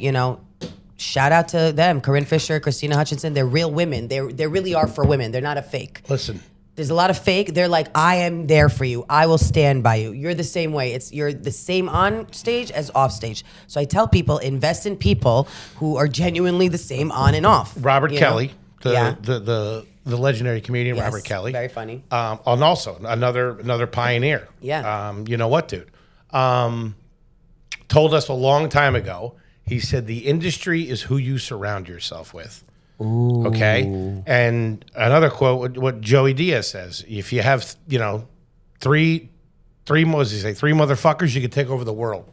shout out to them. Corinne Fisher, Christina Hutchinson, they're real women. They really are for women. They're not a fake. Listen. There's a lot of fake. They're like, I am there for you. I will stand by you. You're the same way. You're the same on stage as off stage. So I tell people, invest in people who are genuinely the same on and off. Robert Kelly, Yeah. the legendary comedian, Yes, Robert Kelly. very funny. And also another pioneer. Yeah. You know what, dude? Told us a long time ago. He said the industry is who you surround yourself with. Ooh. Okay. And another quote, what Joey Diaz says: if you have, three motherfuckers, you could take over the world.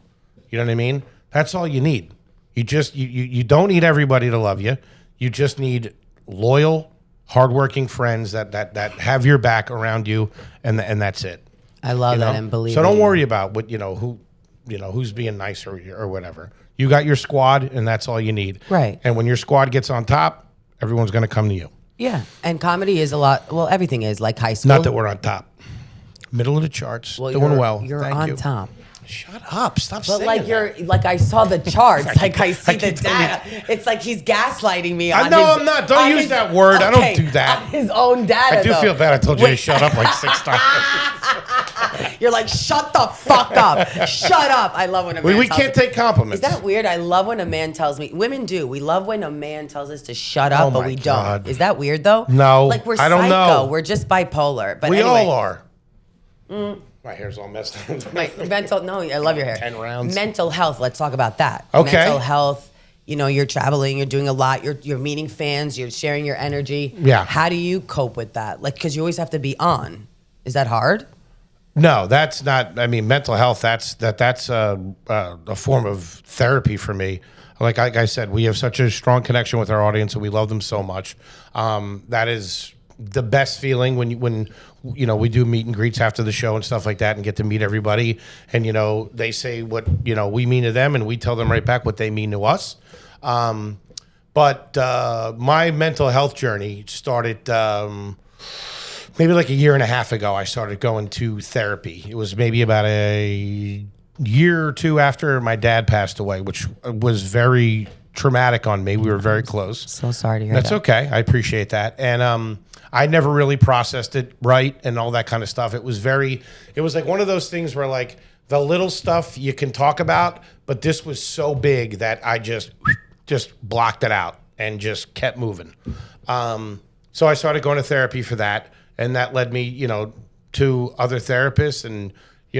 You know what I mean? That's all you need. You don't need everybody to love you. You just need loyal, hardworking friends that have your back around you, and that's it. I love that and believe. So don't worry about what who's being nice or whatever. You got your squad, and that's all you need. Right. And when your squad gets on top, everyone's going to come to you. Yeah. And comedy is a lot. Well, everything is like high school. Not that we're on top. Middle of the charts. Well, doing well. You're Thank on you. top. Shut up. Stop But saying like that. I saw the charts, like I see the keep telling data. It's like he's gaslighting me. I on know his, I'm not. Don't on use his- that word. I don't do that. On his own data. I do though. feel bad. I told you to shut up like 6 times. You're like, shut the fuck up. Shut up. I love when a man We tells can't me. take compliments. Is that weird? I love when a man tells me. Women do. We love when a man tells us to shut up, Oh but my we God. don't. Is that weird though? No, Like we're I don't psycho. know. We're just bipolar. But We anyway. all are. My hair's all messed up. I love your hair. 10 rounds. Mental health. Let's talk about that. Okay. Mental health. You're traveling. You're doing a lot. You're meeting fans. You're sharing your energy. Yeah. How do you cope with that? Like, because you always have to be on. Is that hard? No, that's not. I mean, mental health. That's a form of therapy for me. Like I said, we have such a strong connection with our audience, and we love them so much. That is the best feeling when we do meet and greets after the show and stuff like that, and get to meet everybody. And they say what we mean to them, and we tell them right back what they mean to us. But my mental health journey started. Maybe like a year and a half ago, I started going to therapy. It was maybe about a year or two after my dad passed away, which was very traumatic on me. We were very close. So sorry to hear that. That's okay. I appreciate that. And I never really processed it right and all that kind of stuff. It was like one of those things where like the little stuff you can talk about, but this was so big that I just blocked it out and just kept moving. So I started going to therapy for that. And that led me, to other therapists and,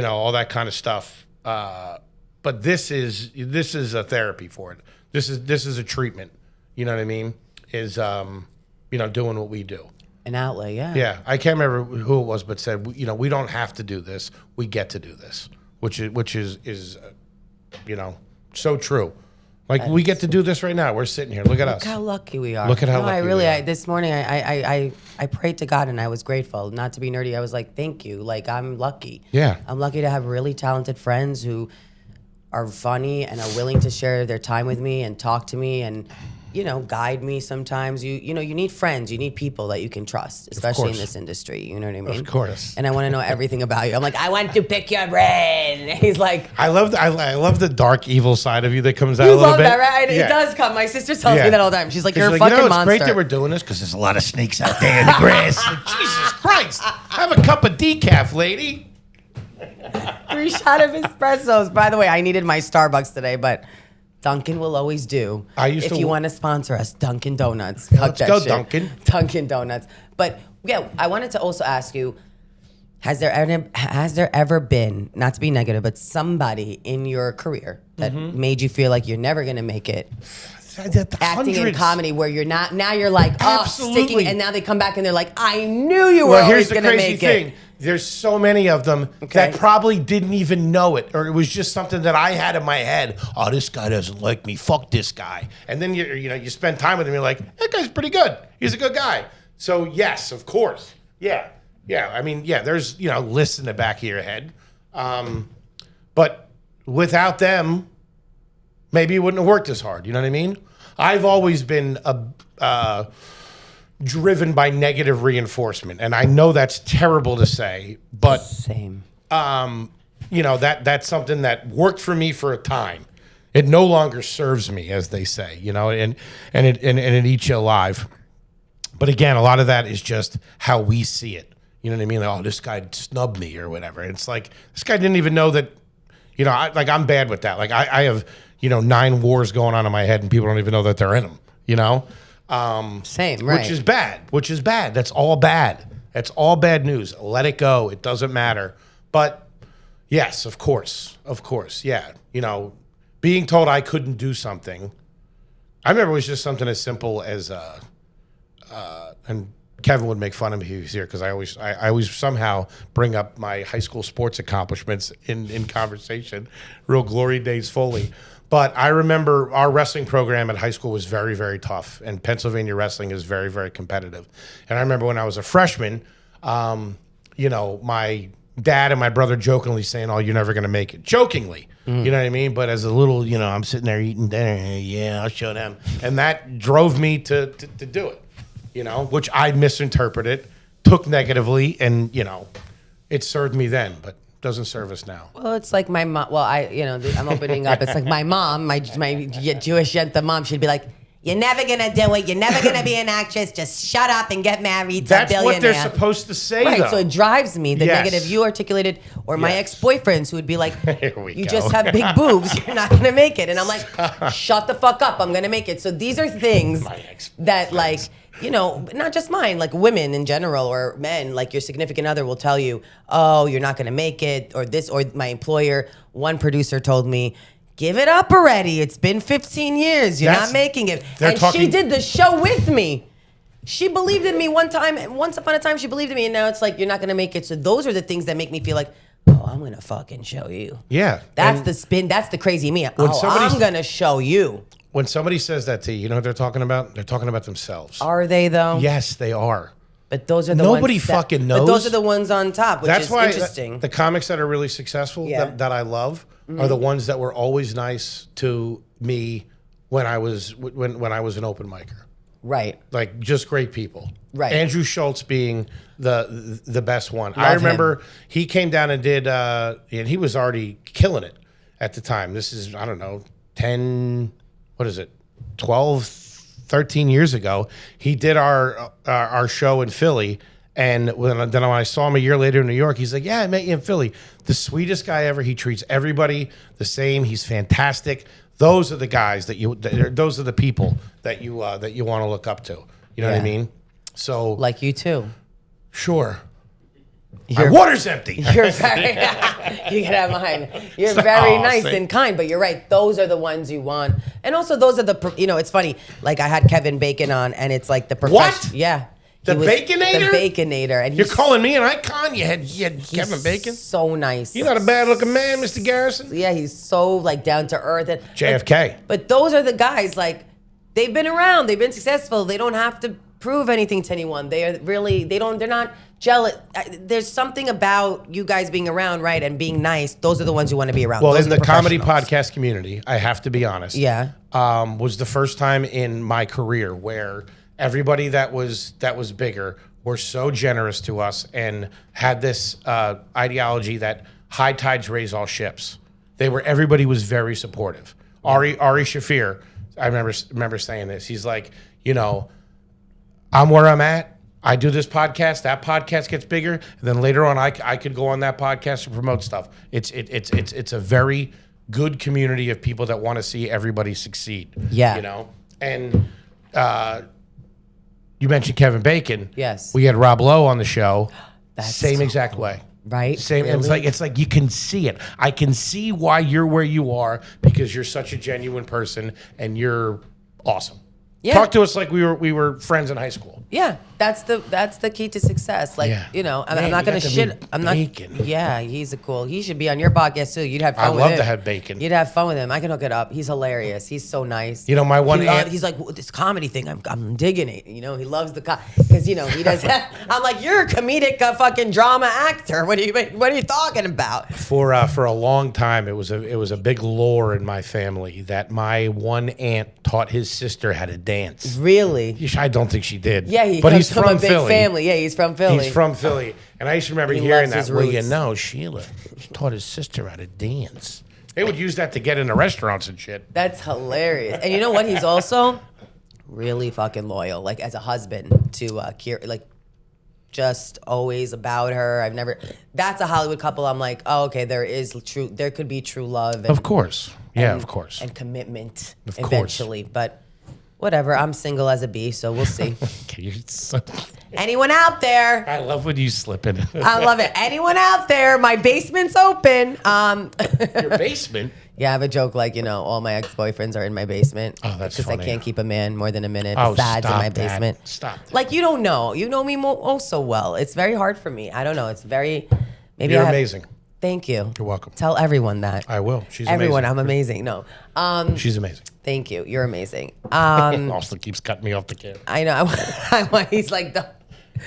all that kind of stuff. But this is a therapy for it. This is a treatment. You know what I mean? Is, doing what we do. An outlet, yeah. Yeah. I can't remember who it was, but said, we don't have to do this. We get to do this, which is so true. Like we get to do this right now. We're sitting here. Look at us. Look how lucky we are. Look at how lucky we are. This morning I prayed to God and I was grateful. Not to be nerdy, I was like, thank you. Like I'm lucky. Yeah. I'm lucky to have really talented friends who are funny and are willing to share their time with me and talk to me and guide me sometimes. You need friends, you need people that you can trust, especially in this industry. You know what I mean? Of course. And I want to know everything about you. I'm like, I want to pick your brain. He's like, I love the dark evil side of you that comes out you a little love bit. that, right? Yeah. It does come. My sister tells Yeah. me that all the time. She's like, you're a She's fucking it's monster. great that we're doing this because there's a lot of snakes out there in the grass. Like, Jesus Christ. Have a cup of decaf, lady. 3 shot of espressos. By the way, I needed my Starbucks today, but Dunkin' will always do. If you want to sponsor us, Dunkin' Donuts. Fuck let's that go, shit. Dunkin'. Dunkin' Donuts. But yeah, I wanted to also ask you, has there ever been, not to be negative, but somebody in your career that made you feel like you're never going to make it acting in comedy where you're not, now you're like, sticking, and now they come back and they're like, I knew you were always going to make it. There's so many of them that probably didn't even know it, or it was just something that I had in my head. Oh, this guy doesn't like me. Fuck this guy. And then you spend time with him. You're like, that guy's pretty good. He's a good guy. So yes, of course, yeah. I mean, there's lists in the back of your head, but without them, maybe it wouldn't have worked as hard. You know what I mean? I've always been driven by negative reinforcement, and I know that's terrible to say, but same. That's something that worked for me for a time. It no longer serves me, as they say, and it eats you alive. But again, a lot of that is just how we see it. You know what I mean? Like, oh, this guy snubbed me or whatever. It's like this guy didn't even know that. I'm bad with that. Like I have 9 wars going on in my head, and people don't even know that they're in them. Same, right? Which is bad. That's all bad. That's all bad news. Let it go. It doesn't matter. But yes, of course, yeah. Being told I couldn't do something. I remember it was just something as simple as, and Kevin would make fun of me if he was here because I always somehow bring up my high school sports accomplishments in conversation. Real glory days, Foley. But I remember our wrestling program at high school was very, very tough, and Pennsylvania wrestling is very, very competitive. And I remember when I was a freshman, my dad and my brother jokingly saying, "Oh, you're never going to make it." Jokingly, you know what I mean? But as a little, I'm sitting there eating dinner. Yeah, I'll show them. And that drove me to do it, which I misinterpreted, took negatively, and, it served me then. But doesn't serve us now. Well, it's like my mom. Well, I'm opening up. It's like my mom, my Jewish Yenta mom. She'd be like, "You're never gonna do it. You're never gonna be an actress. Just shut up and get married to a billionaire." That's what they're supposed to say, right? Though. So it drives me the negative you articulated, or my ex-boyfriends who would be like, "You just have big boobs. You're not gonna make it." And I'm like, "Shut the fuck up. I'm gonna make it." So these are things that like. Not just mine, like women in general or men, like your significant other will tell you, "Oh, you're not going to make it," or this, or my employer. One producer told me, "Give it up already. It's been 15 years. You're not making it." And she did the show with me. She believed in me one time. Once upon a time, she believed in me, and now it's like, you're not going to make it. So those are the things that make me feel like, oh, I'm going to fucking show you. Yeah. That's the spin. That's the crazy me. I'm going to show you. When somebody says that to you, you know what they're talking about? They're talking about themselves. Are they, though? Yes, they are. But those are the Nobody fucking knows. But those are the ones on top, which is interesting. The comics that are really successful that I love are the ones that were always nice to me when I was an open micer. Right. Like just great people. Right. Andrew Schultz being the best one. I remember he came down and did and he was already killing it at the time. This is, I don't know, 12, 13 years ago. He did our show in Philly, and then when I saw him a year later in New York, he's like, "Yeah, I met you in Philly." The sweetest guy ever. He treats everybody the same. He's fantastic. Those are the guys those are the people that you want to look up to. You know what I mean? So like you too. Sure. My water's empty. You're very. You can have mine. You're very nice and kind, but you're right. Those are the ones you want, and also those are the. It's funny. Like I had Kevin Bacon on, and it's like the What? Yeah. The Baconator? The Baconator. And you're calling me an icon? You had Kevin Bacon? So nice. You're not a bad looking man, Mr. Garrison. Yeah, he's so like down to earth. And JFK. But those are the guys, like, they've been around, they've been successful. They don't have to prove anything to anyone. They're not jealous. There's something about you guys being around, right, and being nice. Those are the ones you want to be around. Well, in the comedy podcast community, I have to be honest. Yeah. Was the first time in my career where everybody that was bigger were so generous to us and had this ideology that high tides raise all ships. Everybody was very supportive. Ari Shafir, I remember saying this. He's like, I'm where I'm at. I do this podcast. That podcast gets bigger, and then later on, I could go on that podcast to promote stuff. It's a very good community of people that want to see everybody succeed. Yeah, and you mentioned Kevin Bacon. Yes, we had Rob Lowe on the show. That's same so exact cool. way. Right. Same. Really? It's like you can see it. I can see why you're where you are because you're such a genuine person and you're awesome. Yeah. Talk to us like we were friends in high school. Yeah, that's the key to success. Like, you know, I'm not gonna shit. I'm not. Bacon. Yeah, he should be on your podcast too. You'd have fun with him. I'd love to have Bacon. You'd have fun with him. I can hook it up. He's hilarious. He's so nice. You know, my one aunt. He's like, well, this comedy thing. I'm digging it. You know, he loves the because you know he does. I'm like, you're a comedic fucking drama actor. What are you talking about? For a long time, it was a big lore in my family that my one aunt taught his sister how to dance. Really? I don't think she did. Yeah, but he's from from a big Philly. family. Yeah, he's from Philly. He's from Philly, and I used to remember He hearing loves his that. Well, you roots. know, Sheila taught his sister how to dance. They would use that to get into restaurants and shit. That's hilarious. And you know what? He's also really fucking loyal, like as a husband to Kira, like just always about her. That's a Hollywood couple. I'm like, oh, okay, there could be true love. And, Of course. Yeah, of course. And commitment Of course. eventually. But whatever, I'm single as a bee, so we'll see. Okay, you're so- Anyone out there? I love when you slip in. I love it. Anyone out there? My basement's open. Your basement? Yeah, I have a joke like, you know, all my ex-boyfriends are in my basement. Oh, that's Because I funny. can't keep a man more than a minute Oh, besides in stop my that. basement. Stop that. Like, you don't know. You know me so well. It's very hard for me. I don't know. It's very... Maybe You're I have, amazing. Thank you. You're welcome. Tell everyone that. I will. She's Everyone, amazing. I'm amazing. No. She's amazing. Thank you. You're amazing. Also keeps cutting me off the camera. I know. He's like the...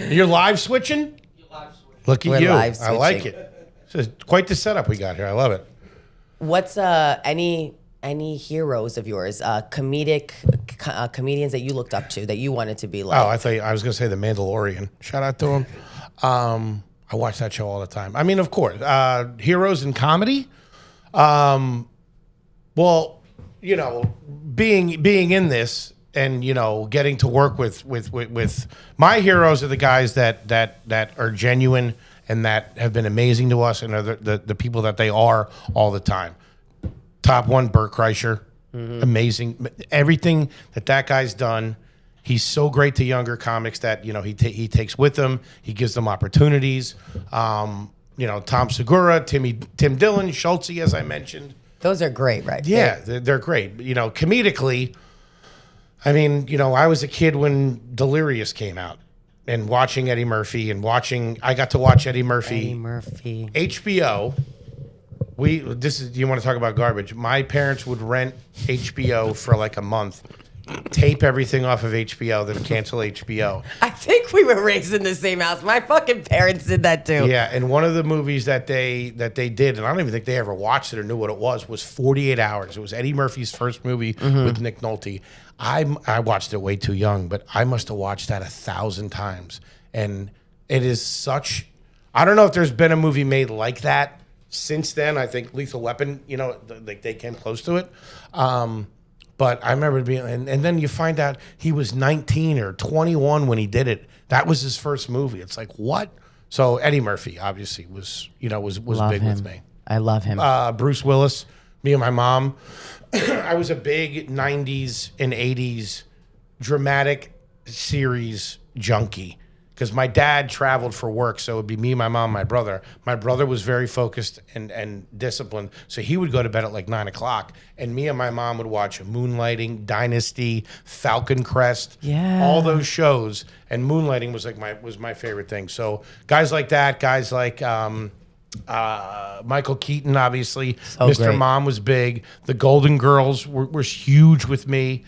You're live switching? Look at We're you. live I like switching. it. It's quite the setup we got here. I love it. What's any heroes of yours, comedians that you looked up to that you wanted to be like? Oh, I was going to say The Mandalorian. Shout out to him. I watch that show all the time. I mean, of course, heroes in comedy. Well, you know, being in this and you know getting to work with my heroes are the guys that are genuine and that have been amazing to us and are the people that they are all the time. Top one, Bert Kreischer, amazing. Everything that guy's done. He's so great to younger comics that you know he takes with them. He gives them opportunities. You know, Tom Segura, Tim Dillon, Schultze, as I mentioned. Those are great, right? Yeah, they're great. You know, comedically, I mean, you know, I was a kid when Delirious came out and watching Eddie Murphy I got to watch Eddie Murphy. HBO. You want to talk about garbage? My parents would rent HBO for like a month, tape everything off of HBO, then cancel HBO. I think we were raised in the same house. My fucking parents did that too. Yeah, and one of the movies that they did, and I don't even think they ever watched it or knew what it was 48 Hours. It was Eddie Murphy's first movie with Nick Nolte. I watched it way too young, but I must have watched that 1,000 times. And it is such... I don't know if there's been a movie made like that since then. I think Lethal Weapon, you know, like they came close to it. But I remember being... And then you find out he was 19 or 21 when he did it. That was his first movie. It's like, what? So Eddie Murphy, obviously, was big him. with me. I love him. Bruce Willis, me and my mom. I was a big 90s and 80s dramatic series junkie because my dad traveled for work, so it would be me, my mom, my brother. My brother was very focused and disciplined, so he would go to bed at like 9 o'clock, and me and my mom would watch Moonlighting, Dynasty, Falcon Crest, all those shows, and Moonlighting was my favorite thing. So guys like that, guys like... Michael Keaton, obviously. So Mr. great. Mom was big. The Golden Girls were huge with me.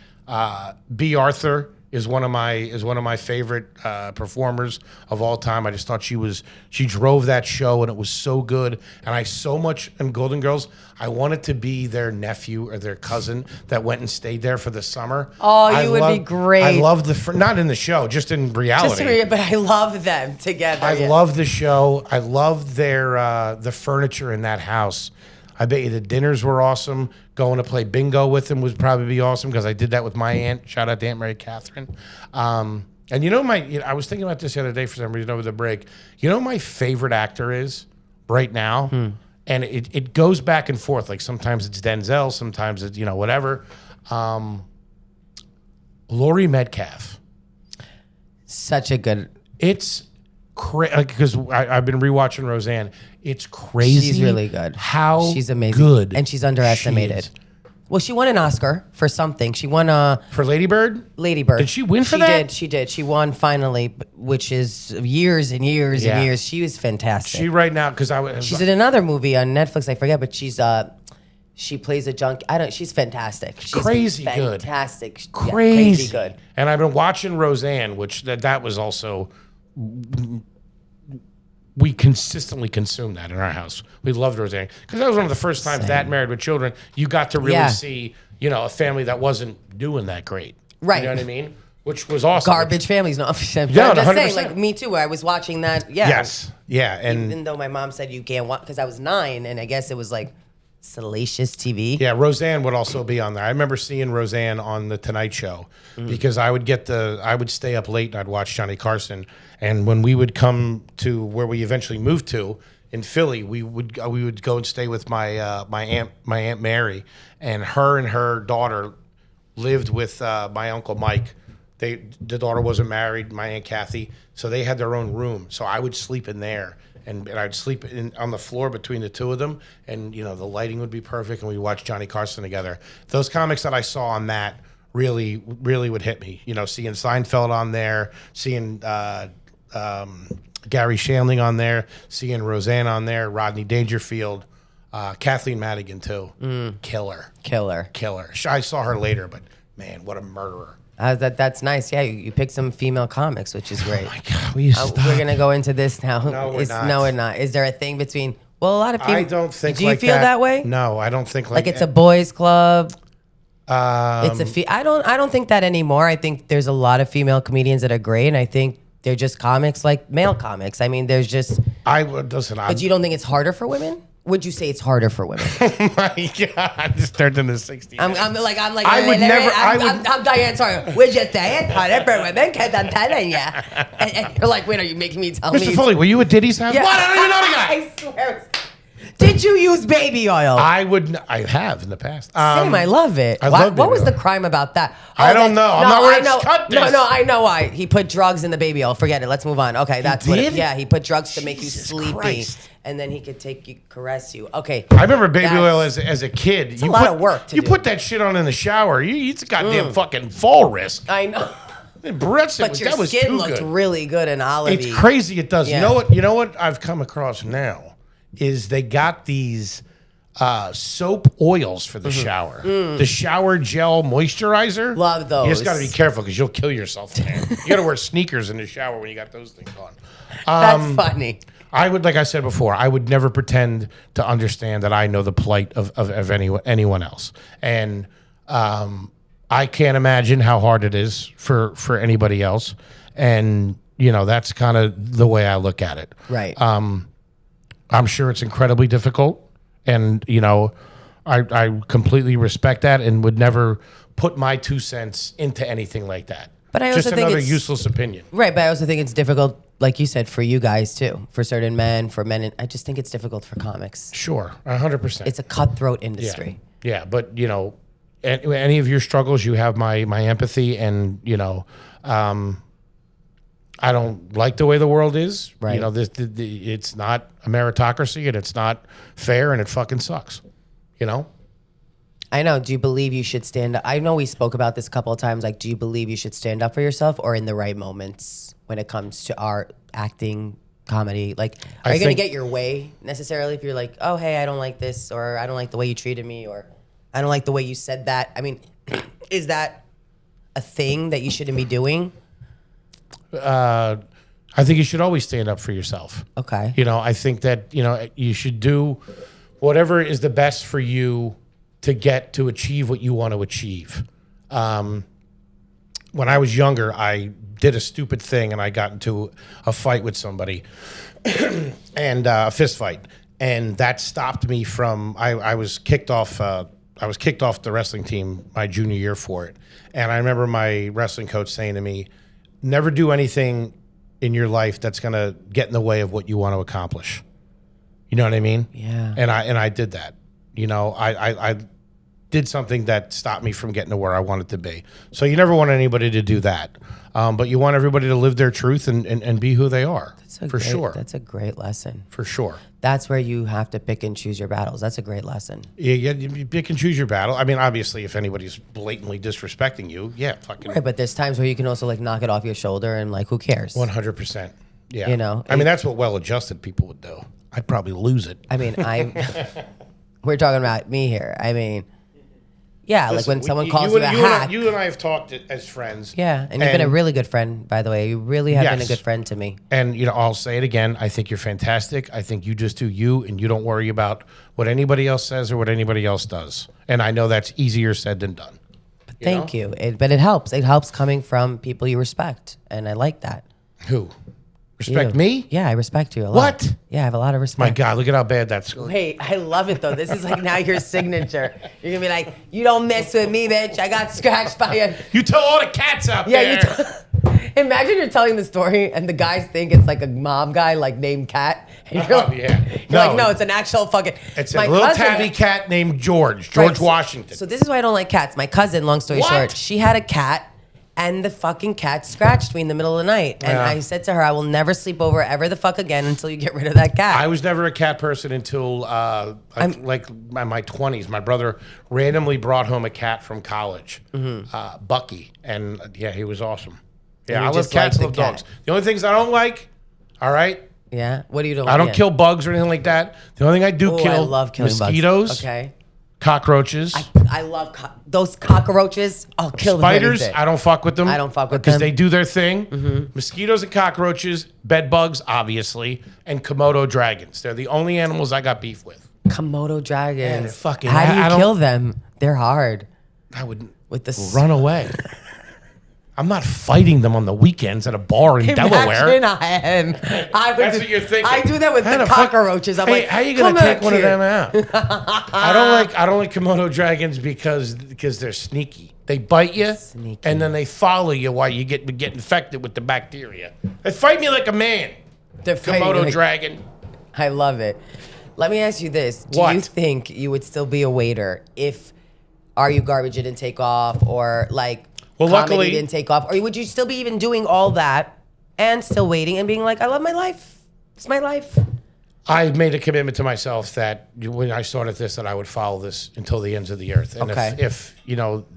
B. Arthur is one of my favorite performers of all time. I just thought she drove that show and it was so good. And I so much in Golden Girls, I wanted to be their nephew or their cousin that went and stayed there for the summer. Oh, you would be great. I love not in the show, just in reality. But I love them together. I love the show. I love their the furniture in that house. I bet you the dinners were awesome. Going to play bingo with them would probably be awesome because I did that with my aunt. Shout out to Aunt Mary Catherine. And you know I was thinking about this the other day for some reason over the break. You know who my favorite actor is right now? And it goes back and forth. Like sometimes it's Denzel, sometimes it's, you know, whatever. Laurie Metcalf. Such a good... It's because I've been rewatching Roseanne. It's crazy. She's really good. How she's amazing. Good and she's underestimated. she is. Well, she won an Oscar for something. She won a For Lady Bird? Lady Bird. Did she win for that? She did. She won finally, which is years and years and years. She was fantastic. She right now, because She's in another movie on Netflix. I forget, but she plays a junk. She's fantastic. She's crazy good. Fantastic. Crazy. Yeah, crazy good. And I've been watching Roseanne, which that was also. We consistently consumed that in our house. We loved Roseanne because that was one of the first times that Married with Children, you got to really see, a family that wasn't doing that great. Right. You know what I mean? Which was awesome. Garbage families. No, I'm just 100%. saying, like me too. I was watching that. Yeah. Yes. Yeah. And even though my mom said you can't watch because I was 9, and I guess it was like salacious TV. yeah, Roseanne would also be on there. I remember seeing Roseanne on the Tonight Show because I would stay up late and I'd watch Johnny Carson. And when we would come to where we eventually moved to in Philly, we would go and stay with my aunt Mary, and her daughter lived with my Uncle Mike. The daughter wasn't married, my Aunt Kathy, so they had their own room. So I would sleep in there, and I'd sleep on the floor between the two of them, and the lighting would be perfect, and we'd watch Johnny Carson together. Those comics that I saw on that really, really would hit me. Seeing Seinfeld on there, seeing Gary Shandling on there, seeing Roseanne on there, Rodney Dangerfield, Kathleen Madigan too. Killer. I saw her later, but man, what a murderer. That's nice. Yeah, you picked some female comics, which is great. Oh my God, we're gonna go into this now. No, we're not. No, we're not. Is there a thing between? Well, a lot of people. I don't think. Do you feel that way? No, I don't think like it's a boys' club. It's a. I don't think that anymore. I think there's a lot of female comedians that are great, and I think they're just comics like male comics. I mean, there's just. I would listen. But you don't think it's harder for women? Would you say it's harder for women? Oh my God! I just turned in the 60s. I'm like. I would never. I'm Diane. Sorry. Would you say it's harder for women? Because I'm telling you. And you're like, wait, are you making me tell me? Mr. Foley, were you at Diddy's house? Yeah. What? I don't even know the guy. I swear. Did you use baby oil? I have in the past. Same. I love it. What was the crime about that? I don't know. I'm not ready to cut this. No, I know why. He put drugs in the baby oil. Forget it. Let's move on. Okay, that's what. did? He put drugs to make you Jesus sleepy, Christ. and then he could caress you. Okay. I remember baby oil as a kid. It's a lot of work to You do. put that shit on in the shower. It's a goddamn fucking fall risk. I know. But your skin looked really good and olivey. It's crazy. It does. Yeah. You know what I've come across now is they got these soap oils for the shower. The shower gel moisturizer. Love those. You just got to be careful because you'll kill yourself in there. You got to wear sneakers in the shower when you got those things on. That's funny. I would, like I said before, I would never pretend to understand that I know the plight of anyone else. And I can't imagine how hard it is for anybody else. And, that's kind of the way I look at it. Right. I'm sure it's incredibly difficult. And, I completely respect that and would never put my 2 cents into anything like that. But I also just think another it's useless opinion. Right, but I also think it's difficult, like you said, for you guys too, for certain men, for men. I just think it's difficult for comics. Sure, 100%. It's a cutthroat industry. Yeah, but any of your struggles, you have my empathy, and I don't like the way the world is. Right. It's not a meritocracy, and it's not fair, and it fucking sucks. I know. Do you believe you should stand up? I know we spoke about this a couple of times. Like, do you believe you should stand up for yourself, or in the right moments when it comes to art, acting, comedy? Like, are you going to get your way necessarily if you're like, oh, hey, I don't like this, or I don't like the way you treated me, or I don't like the way you said that? I mean, is that a thing that you shouldn't be doing? I think you should always stand up for yourself. Okay. I think that, you should do whatever is the best for you to achieve what you want to achieve. When I was younger, I did a stupid thing and I got into a fight with somebody and a fist fight. And that stopped me from, I was kicked off the wrestling team my junior year for it. And I remember my wrestling coach saying to me, never do anything in your life that's going to get in the way of what you want to accomplish. You know what I mean? Yeah. And I did that. I did something that stopped me from getting to where I wanted to be. So you never want anybody to do that. But you want everybody to live their truth and be who they are. Sure. That's a great lesson. For sure. That's where you have to pick and choose your battles. That's a great lesson. Yeah, you pick and choose your battle. I mean, obviously, if anybody's blatantly disrespecting you, yeah, fucking. Right, but there's times where you can also like knock it off your shoulder and like, who cares? 100%. Yeah. You know? I mean, that's what well-adjusted people would do. I'd probably lose it. I mean, we're talking about me here. I mean, yeah, Listen, like when someone calls you a hack. You and I have talked as friends. Yeah, and you've been a really good friend, by the way. You really have been a good friend to me. And, I'll say it again. I think you're fantastic. I think you just do you, and you don't worry about what anybody else says or what anybody else does. And I know that's easier said than done. Thank you. But it helps. It helps coming from people you respect, and I like that. Who? Respect me? Yeah, I respect you a lot. What? Yeah, I have a lot of respect. My God, look at how bad that's going. Wait, I love it though. This is like now your signature. You're gonna be like, you don't mess with me, bitch. I got scratched by a. You tell all the cats out there. Imagine you're telling the story and the guys think it's like a mob guy like named Cat. And you're like, no, it's an actual fucking. It's a little tabby cat named George Washington. So this is why I don't like cats. My cousin, long story short, she had a cat. And the fucking cat scratched me in the middle of the night. And I said to her, I will never sleep over ever the fuck again until you get rid of that cat. I was never a cat person until like my 20s. My brother randomly brought home a cat from college, Bucky. And yeah, he was awesome. Yeah, I love cats, I love dogs. The only things I don't like, all right? Yeah? What do you don't I don't kill bugs or anything like that. The only thing I do kill, I love killing mosquitoes. Bugs. Okay. Cockroaches. I love those cockroaches. I'll kill spiders. them. I don't fuck with them. I don't fuck with them because they do their thing. Mosquitoes and cockroaches, bed bugs, obviously, and Komodo dragons. They're the only animals I got beef with. Komodo dragons. Yeah, fucking. How do you kill them? They're hard. I would with the run away. I'm not fighting them on the weekends at a bar in Delaware. I am. That's what you're thinking. I do that with the cockroaches. I'm like, how are you gonna take one of them out? I don't like Komodo dragons because they're sneaky. They bite you and then they follow you while you get infected with the bacteria. They fight me like a man. Komodo dragon. I love it. Let me ask you this: do you think you would still be a waiter if Are You Garbage didn't take off, or like? Well, luckily didn't take off, or would you still be even doing all that and still waiting and being like, I love my life. It's my life. I made a commitment to myself that when I started this, that I would follow this until the ends of the earth. And if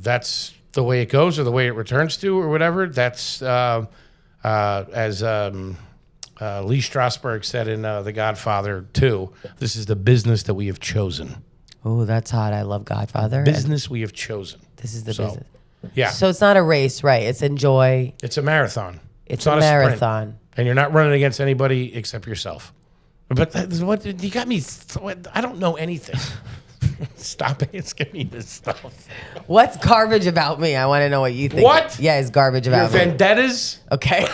that's the way it goes or the way it returns to or whatever, that's as Lee Strasberg said in The Godfather 2, this is the business that we have chosen. Oh, that's hot. I love Godfather. Business we have chosen. This is the business. Yeah. So it's not a race, right? It's enjoy. It's a marathon. It's not a marathon. Sprint. And you're not running against anybody except yourself. But what you got me? I don't know anything. Stop asking me this stuff. What's garbage about me? I want to know what you think. What? Yeah, it's garbage about Your vendettas? Okay.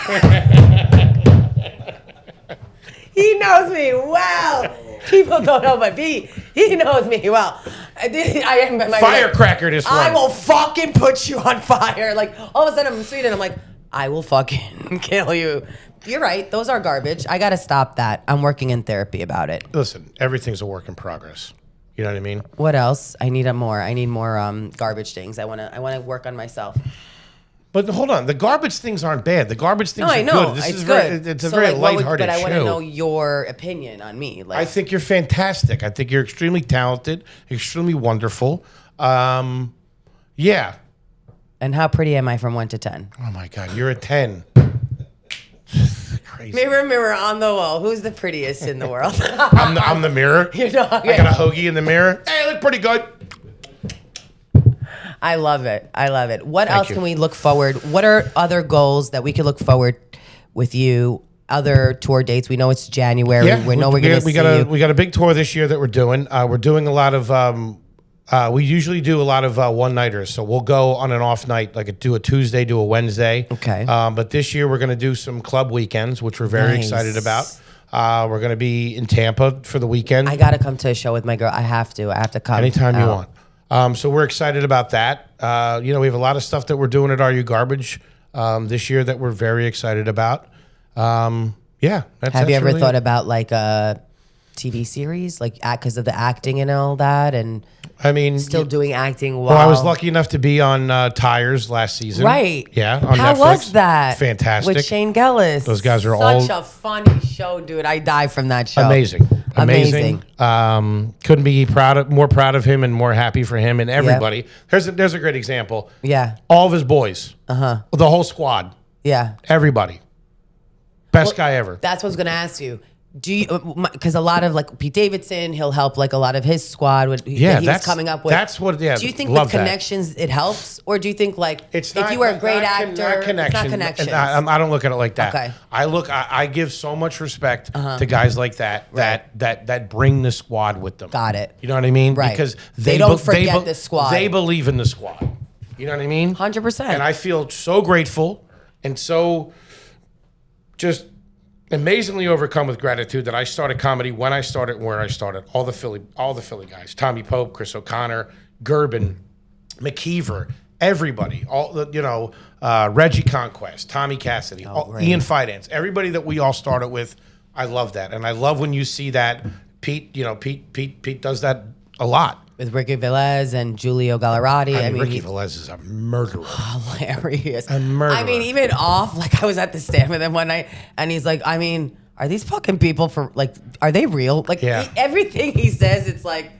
He knows me well. People don't know, but he knows me well. I am firecracker this one. I will fucking put you on fire. Like all of a sudden I'm sweet and I'm like, I will fucking kill you. You're right. Those are garbage. I got to stop that. I'm working in therapy about it. Listen, everything's a work in progress. You know what I mean? What else? I need more garbage things. I want to work on myself. But hold on, the garbage things aren't bad. The garbage things are know. good. It's good. It's a very lighthearted show. But I want to know your opinion on me. I think you're fantastic. I think you're extremely talented, extremely wonderful. Yeah. And how pretty am I from 1 to 10? Oh my God, you're a 10. Crazy. Mirror, mirror on the wall. Who's the prettiest in the world? I'm the mirror. You know, I got a hoagie in the mirror. Hey, I look pretty good. I love it. I love it. What else can we look forward? What are other goals that we could look forward with you? Other tour dates? We know it's January. Yeah, we know we're going to see you. We got a big tour this year that we're doing. We're doing a lot of. We usually do a lot of one-nighters. So we'll go on an off night, like do a Tuesday, do a Wednesday. Okay. But this year we're going to do some club weekends, which we're very excited about. We're going to be in Tampa for the weekend. I got to come to a show with my girl. I have to come. Anytime you want. So we're excited about that. We have a lot of stuff that we're doing at Are You Garbage this year that we're very excited about. Have you ever thought about like a TV series, like because of the acting and all that, and I mean, still doing acting. Well, I was lucky enough to be on Tires last season. Right. Yeah. On How Netflix. was that? Fantastic. With Shane Gillis. Those guys are all such a funny show, dude. I die from that show. amazing. Couldn't be more proud of him and more happy for him and everybody. There's a great example. Yeah. All of his boys. The whole squad. Yeah. Everybody. Best guy ever. That's what I was gonna ask you. Do you? Because a lot of like Pete Davidson, he'll help like a lot of his squad with that he was coming up with. That's what. Yeah. Do you think with connections it helps, or do you think like if you were a great actor, it's not connections? I don't look at it like that. Okay. I give so much respect to guys like that that bring the squad with them. Got it. You know what I mean? Right. Because they don't forget the squad. They believe in the squad. You know what I mean? 100%. And I feel so grateful and so just amazingly overcome with gratitude that I started comedy when I started, where I started. All the Philly guys, Tommy Pope, Chris O'Connor, Gerben, McKeever, everybody, Reggie Conquest, Tommy Cassidy, Ian Fidance, everybody that we all started with. I love that, and I love when you see that Pete does that a lot. With Ricky Velez and Giulio Gallerati. I mean Ricky Velez is a murderer. Hilarious. A murderer. I mean, even off, like I was at the stand with him one night and he's like, I mean, are these fucking people are they real? Like everything he says, it's like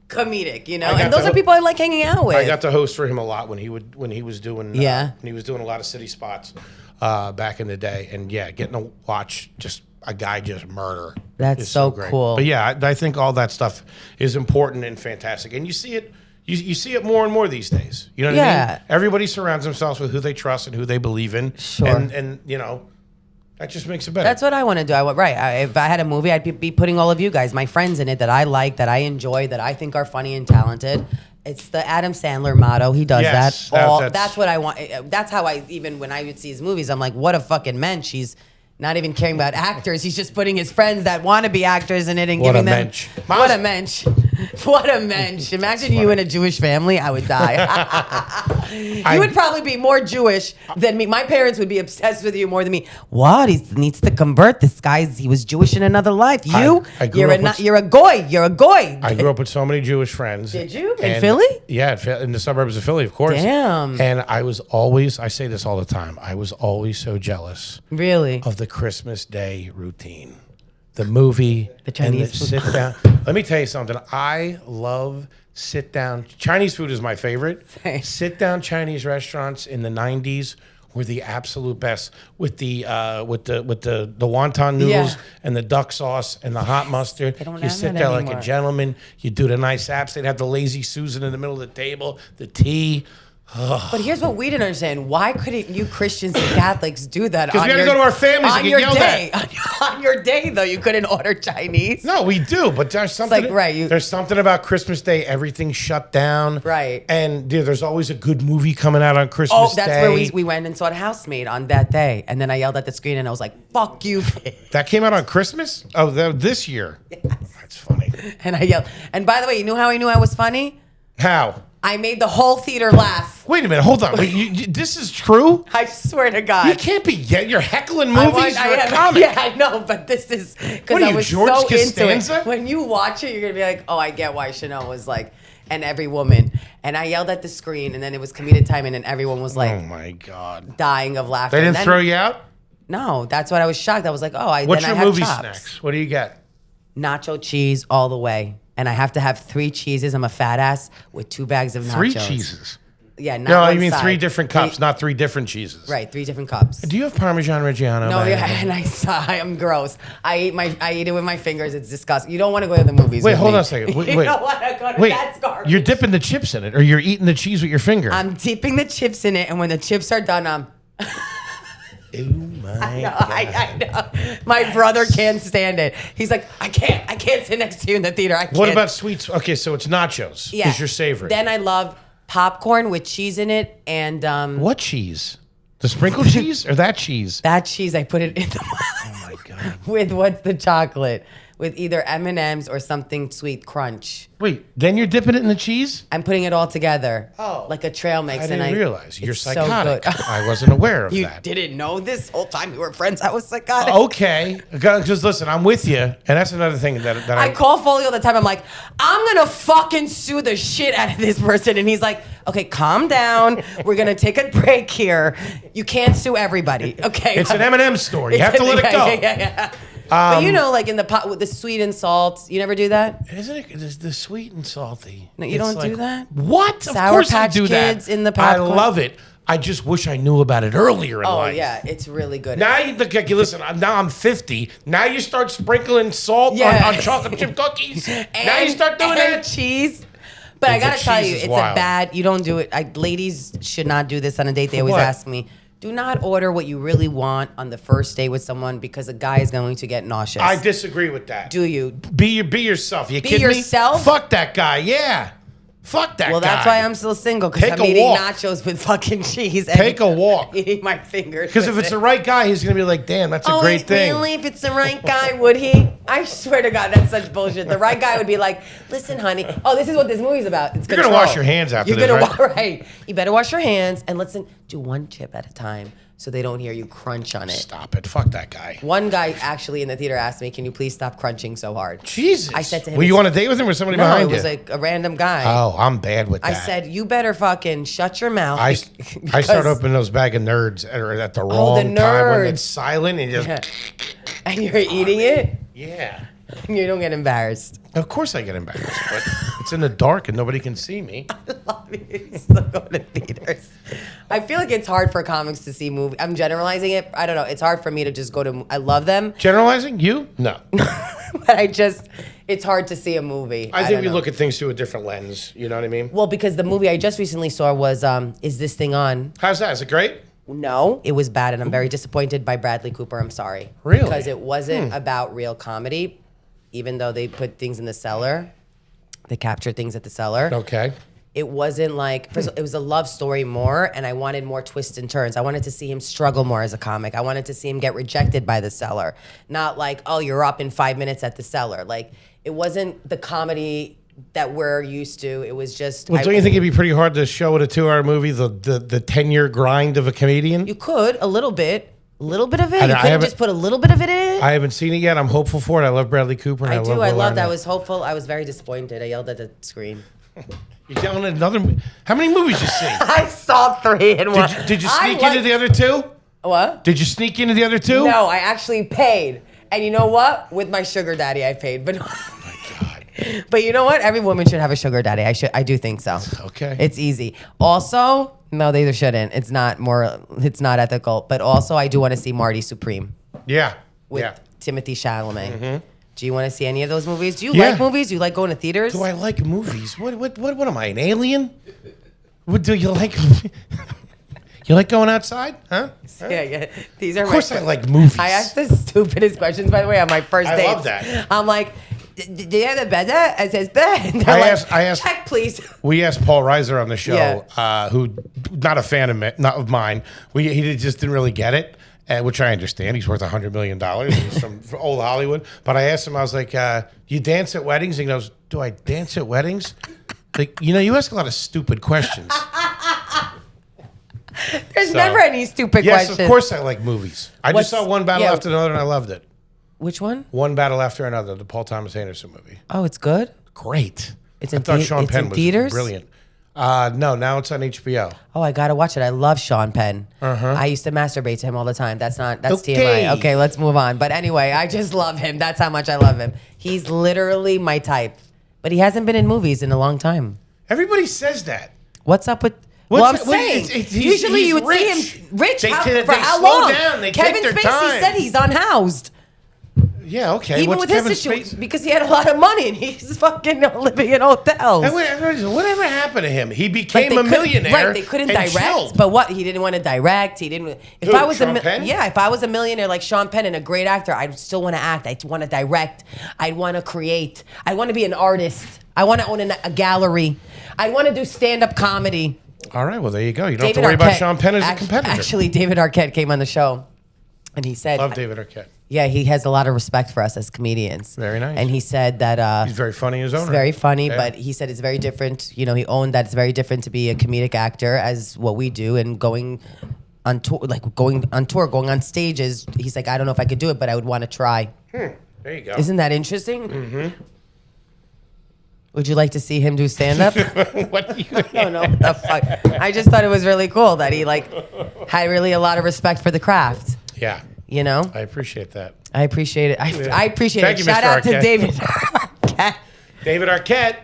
comedic, you know? And those are people I like hanging out with. I got to host for him a lot when he was doing a lot of city spots back in the day. And getting to watch just a guy just murder. That's so great. Cool. But I think all that stuff is important and fantastic. And you see it, you see it more and more these days. You know what I mean? Everybody surrounds themselves with who they trust and who they believe in. Sure. And that just makes it better. That's what I want to do. If I had a movie, I'd be putting all of you guys, my friends in it that I like, that I enjoy, that I think are funny and talented. It's the Adam Sandler motto. He does that. That's what I want. That's how even when I would see his movies, I'm like, what a fucking mensch. He's not even caring about actors. He's just putting his friends that want to be actors in it and giving them. What a mensch. What a mensch. Imagine you in a Jewish family. I would die. You would probably be more Jewish than me. My parents would be obsessed with you more than me. What? He needs to convert. He was Jewish in another life. You're a goy. You're a goy. I grew up with so many Jewish friends. Did you? In Philly? Yeah, in the suburbs of Philly, of course. Damn. And I say this all the time, I was always so jealous. Really? Of the Christmas Day routine. The movie. The Chinese food. Sit down. Let me tell you something. I love sit down. Chinese food is my favorite. Same. Sit down Chinese restaurants in the 90s were the absolute best with the wonton noodles and the duck sauce and the hot mustard. You sit there like a gentleman. You do the nice apps. They'd have the lazy Susan in the middle of the table, the tea. But here's what we didn't understand. Why couldn't you Christians and Catholics do that? Because we had to go to our families and get yelled at. On your day, though, you couldn't order Chinese. No, we do. But there's something. There's something about Christmas Day. Everything's shut down. Right. And there's always a good movie coming out on Christmas Day. That's where we went and saw Housemaid on that day. And then I yelled at the screen and I was like, fuck you. That came out on Christmas? Oh, this year. Yes. That's funny. And I yelled. And by the way, you knew how I knew I was funny? How? I made the whole theater laugh. Wait a minute, hold on. This is true? I swear to God. You can't be. You're heckling movies. You're a comic. Yeah, I know, but this is because I was George so Costanza? into it. When you watch it, you're gonna be like, "Oh, I get why Chanel was like." And every woman, and I yelled at the screen, and then it was comedic timing, and everyone was like, "Oh my God," dying of laughter. They didn't throw you out? No, that's what I was shocked. I was like, "Oh, What's your movie chops. Snacks? What do you get? Nacho cheese all the way. And I have to have 3 cheeses. I'm a fat ass with 2 bags of nachos. 3 cheeses? Yeah, not No, one you mean side. 3 different cups, not 3 different cheeses. Right, 3 different cups. Do you have Parmesan Reggiano? No, and I am gross. I eat it with my fingers. It's disgusting. You don't want to go to the movies. Wait, with hold me. on a second. Wait, you don't want to go to that's garbage. You're dipping the chips in it, or you're eating the cheese with your finger. I'm dipping the chips in it, and when the chips are done, I'm. Oh my God. I know. My brother can't stand it. He's like, I can't sit next to you in the theater. I can't. What about sweets? Okay, so it's nachos. Yeah. Is your favorite? Then I love popcorn with cheese in it, and what cheese? The sprinkled cheese or that cheese? That cheese, I put it in the Oh my God. with what's the chocolate? with either M&Ms or something sweet crunch. Wait, then you're dipping it in the cheese? I'm putting it all together. Oh. Like a trail mix. I didn't realize. You're it's so psychotic. good. I wasn't aware of You that. didn't know this whole time we were friends. I was psychotic. Okay. Because listen, I'm with you. And that's another thing that I call Foley all the time. I'm like, I'm going to fucking sue the shit out of this person. And he's like, okay, calm down. We're going to take a break here. You can't sue everybody. Okay. It's an M&M store. You have to let it go. Yeah. But you know, like in the pot with the sweet and salt, you never do that? Isn't it the sweet and salty? No, you don't do that? What? Sour of course Patch I do Kids that. in the I popcorn? love it. I just wish I knew about it earlier in Oh, life. yeah. It's really good. Now you look like, listen, now I'm 50. Now you start sprinkling salt on chocolate chip cookies. Now you start doing that. Cheese. But I gotta tell you, cheese is it's wild. a bad. You don't do it. Ladies should not do this on a date. They always What? ask me, do not order what you really want on the first date with someone because a guy is going to get nauseous. I disagree with that. Do you? Be yourself. You kidding yourself? me? Fuck that guy. Yeah. Fuck that guy. Well, that's why I'm still single because Take I'm a eating walk. nachos with fucking cheese. And Take a walk. Eating my fingers. Because if it's the right guy, he's going to be like, damn, that's a great thing. Really? If it's the right guy, would he? I swear to God, that's such bullshit. The right guy would be like, listen, honey. Oh, this is what this movie's about. It's You're going to wash your hands after this, right? Right. You better wash your hands and listen. Do one chip at a time so they don't hear you crunch on it. Stop it. Fuck that guy. One guy actually in the theater asked me, can you please stop crunching so hard? Jesus. I said to him, Were you on a date with him or somebody no, behind it was you? like a random guy. Oh, I'm bad with that. I said, you better fucking shut your mouth. I because- start opening those bag of nerds at the wrong the time when nerds. it's silent and you just And you're eating it, yeah. and you don't get embarrassed. Of course I get embarrassed, but it's in the dark and nobody can see me. Still going to theaters. I feel like it's hard for comics to see movies. I'm generalizing it. I don't know. It's hard for me to just go to. I love them, Generalizing? You? No. but it's hard to see a movie. I think don't we know. look at things through a different lens. You know what I mean? Well, because the movie I just recently saw was Is This Thing On? How's that? Is it great? No, it was bad, and I'm very disappointed by Bradley Cooper. I'm sorry. Really? Because it wasn't about real comedy, even though they put things in the cellar. They captured things at the cellar. Okay. It wasn't like, first of all, it was a love story more, and I wanted more twists and turns. I wanted to see him struggle more as a comic. I wanted to see him get rejected by the seller. Not like, oh, you're up in 5 minutes at the cellar. Like, it wasn't the comedy that we're used to. It was just. Well, don't you think it'd be pretty hard to show in a 2-hour movie the 10-year grind of a comedian? You could, a little bit. A little bit of it? And You I couldn't haven't- just put a little bit of it in? I havened seen it yet. I'm hopeful for it. I love Bradley Cooper. And I I do. love I Will loved. I Arnett. was hopeful. I was very disappointed. I yelled at the screen. You're down another. How many movies you see? I saw 3 in one. Did you sneak into the other 2? What? Did you sneak into the other 2? No, I actually paid. And you know what? With my sugar daddy, I paid. But Oh my God. but you know what? Every woman should have a sugar daddy. I do think so. Okay. It's easy. Also, no, they shouldn't. It's not ethical. But also, I do want to see Marty Supreme Yeah. with Yeah. Timothy Chalamet. Do you want to see any of those movies? Do you Yeah. like movies? Do you like going to theaters? Do I like movies? What am I, an alien? What do you like? You like going outside? Huh? Yeah. These are Of course I like movies. I asked the stupidest questions, by the way, on my first I date. love that. I'm like, do you have the bed? I says bed. And they're I like, asked- check, please. We asked Paul Reiser on the show, Yeah. who not a fan of not of mine. He just didn't really get it, which I understand. He's worth $100 million. He's from old Hollywood. But I asked him, I was like, "You dance at weddings?" And he goes, "Do I dance at weddings?" Like, you ask a lot of stupid questions. There's never any stupid Yes, questions. of course I like movies. I What's- just saw One Battle yeah. After Another and I loved it. Which one? One Battle After Another, the Paul Thomas Anderson movie. Oh, it's good? Great. It's I in thought thea- Sean it's Penn in was theaters? brilliant. No, now it's on HBO. Oh, I gotta watch it. I love Sean Penn. I used to masturbate to him all the time. That's Okay. TMI. Okay, let's move on. But anyway, I just love him. That's how much I love him. He's literally my type. But he hasn't been in movies in a long time. Everybody says that. What's up with? What's Well, I'm it- what- saying he's- usually he's you would rich. see him rich. They for slow how long? down. They Kevin take their Spacey time. said he's unhoused. Yeah, okay. Even What's with Kevin his situation, Spacey? because he had a lot of money and he's fucking living in hotels. And whatever happened to him? He became a couldn't- millionaire. Right, they couldn't and direct. chilled. But what? He didn't want to direct. He didn't. If Who, I was Sean Penn? if I was a millionaire like Sean Penn and a great actor, I'd still want to act. I'd want to direct. I'd want to create. I want to be an artist. I want to own a gallery. I want to do stand-up comedy. All right, well, there you go. You don't have to worry about Sean Penn as a competitor. Actually, David Arquette came on the show, and he said, Love David Arquette. Yeah, he has a lot of respect for us as comedians. Very nice. And he said that he's very funny in his own he's right. very funny, Yeah. but he said it's very different. You know, he owned that it's very different to be a comedic actor as what we do and going on tour, going on stages. He's like, I don't know if I could do it, but I would want to try. There you go. Isn't that interesting? Mm-hmm. Would you like to see him do stand-up? What do you I don't know what the fuck. I just thought it was really cool that he had really a lot of respect for the craft. Yeah. You know? I appreciate that. I appreciate it. I appreciate Thank it. you, Shout Mr. out to Arquette. David Arquette David Arquette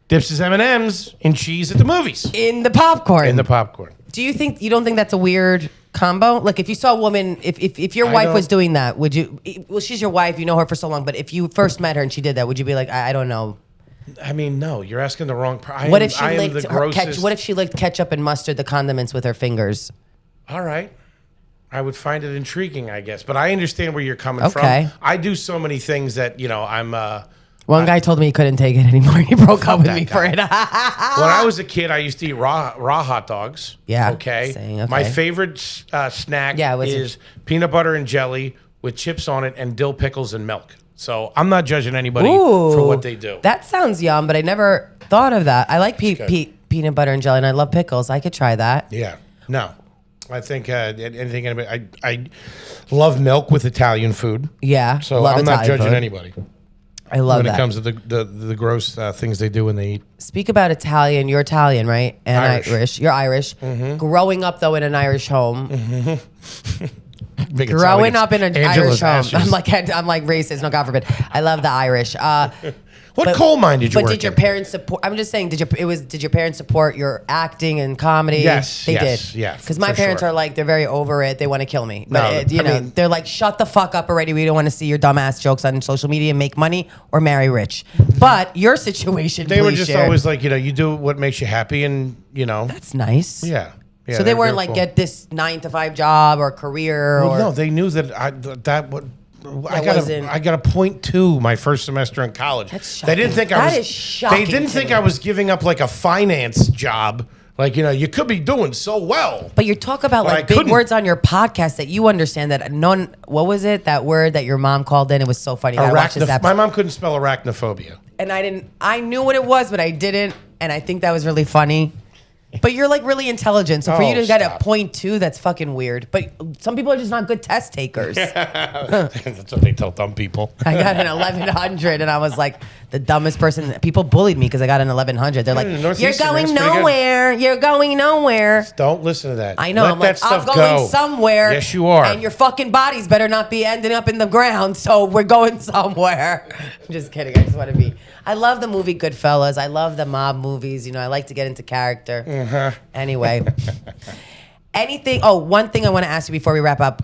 dips his M&Ms in cheese at the movies. in the popcorn. In the popcorn. Do you don't think that's a weird combo? Like if you saw a woman, if your wife was doing that, would you? Well, she's your wife. You know her for so long. But if you first met her and she did that, would you be like, I don't know? I mean, no, you're asking the wrong person. What if she I am the licked grossest. what if she licked ketchup and mustard, the condiments with her fingers? All right. I would find it intriguing, I guess. But I understand where you're coming Okay. from. I do so many things that, I'm... One guy told me he couldn't take it anymore. He broke up with that me guy. for it. When I was a kid, I used to eat raw hot dogs. Yeah, Okay. same, okay. My favorite snack Yeah, is peanut butter and jelly with chips on it and dill pickles and milk. So I'm not judging anybody for what they do. That sounds yum, but I never thought of that. I like good. peanut butter and jelly, and I love pickles. I could try that. Yeah. No. I think anything. I love milk with Italian food. Yeah, So love I'm not Italian judging food. anybody I love when that. it comes to the gross things they do when they eat. Speak about Italian. You're Italian, right? And Irish. You're Irish. Growing up though in an Irish home, Big growing Italians. up in an Angela's Irish home, ashes. I'm like racist. No, God forbid. I love the Irish. What coal mine did you work But did your in? parents support? I'm just saying. Did your parents support your acting and comedy? Yes, they yes, did. yeah, Because my for parents sure. are like they're very over it. They want to kill me. No, But I mean- they're like, shut the fuck up already. We don't want to see your dumbass jokes on social media. Make money or marry rich. But your situation, They were please just share. always like, you do what makes you happy, and That's nice. yeah. Yeah, So they they're- weren't they're like cool. get this 9-to-5 job or career Well, or no, they knew that I wasn't- got a .2 my first semester in college. That's They didn't shocking. think I was. That is shocking They didn't to think me. I was giving up like a finance job. Like you could be doing so well. But you talk about But I like big couldn't. words on your podcast that you understand that none. What was it? That word that your mom called in? It was so funny. I watched this episode. My mom couldn't spell arachnophobia. And I didn't. I knew what it was, but I didn't. And I think that was really funny. But you're like really intelligent, so for Oh, you to get stop. a .2, that's fucking weird. But some people are just not good test takers. That's what they tell dumb people. I got an 1100, and I was like the dumbest person. People bullied me because I got an 1100. They're like, Northeastern, "You're that's going pretty good." nowhere. You're going nowhere." Don't listen to that. I know. Let I'm that like, I'm stuff going go. somewhere. Yes, you are. And your fucking bodies better not be ending up in the ground. So we're going somewhere. I'm just kidding. I just want to be. I love the movie Goodfellas. I love the mob movies. I like to get into character. Anyway, anything. Oh, one thing I want to ask you before we wrap up.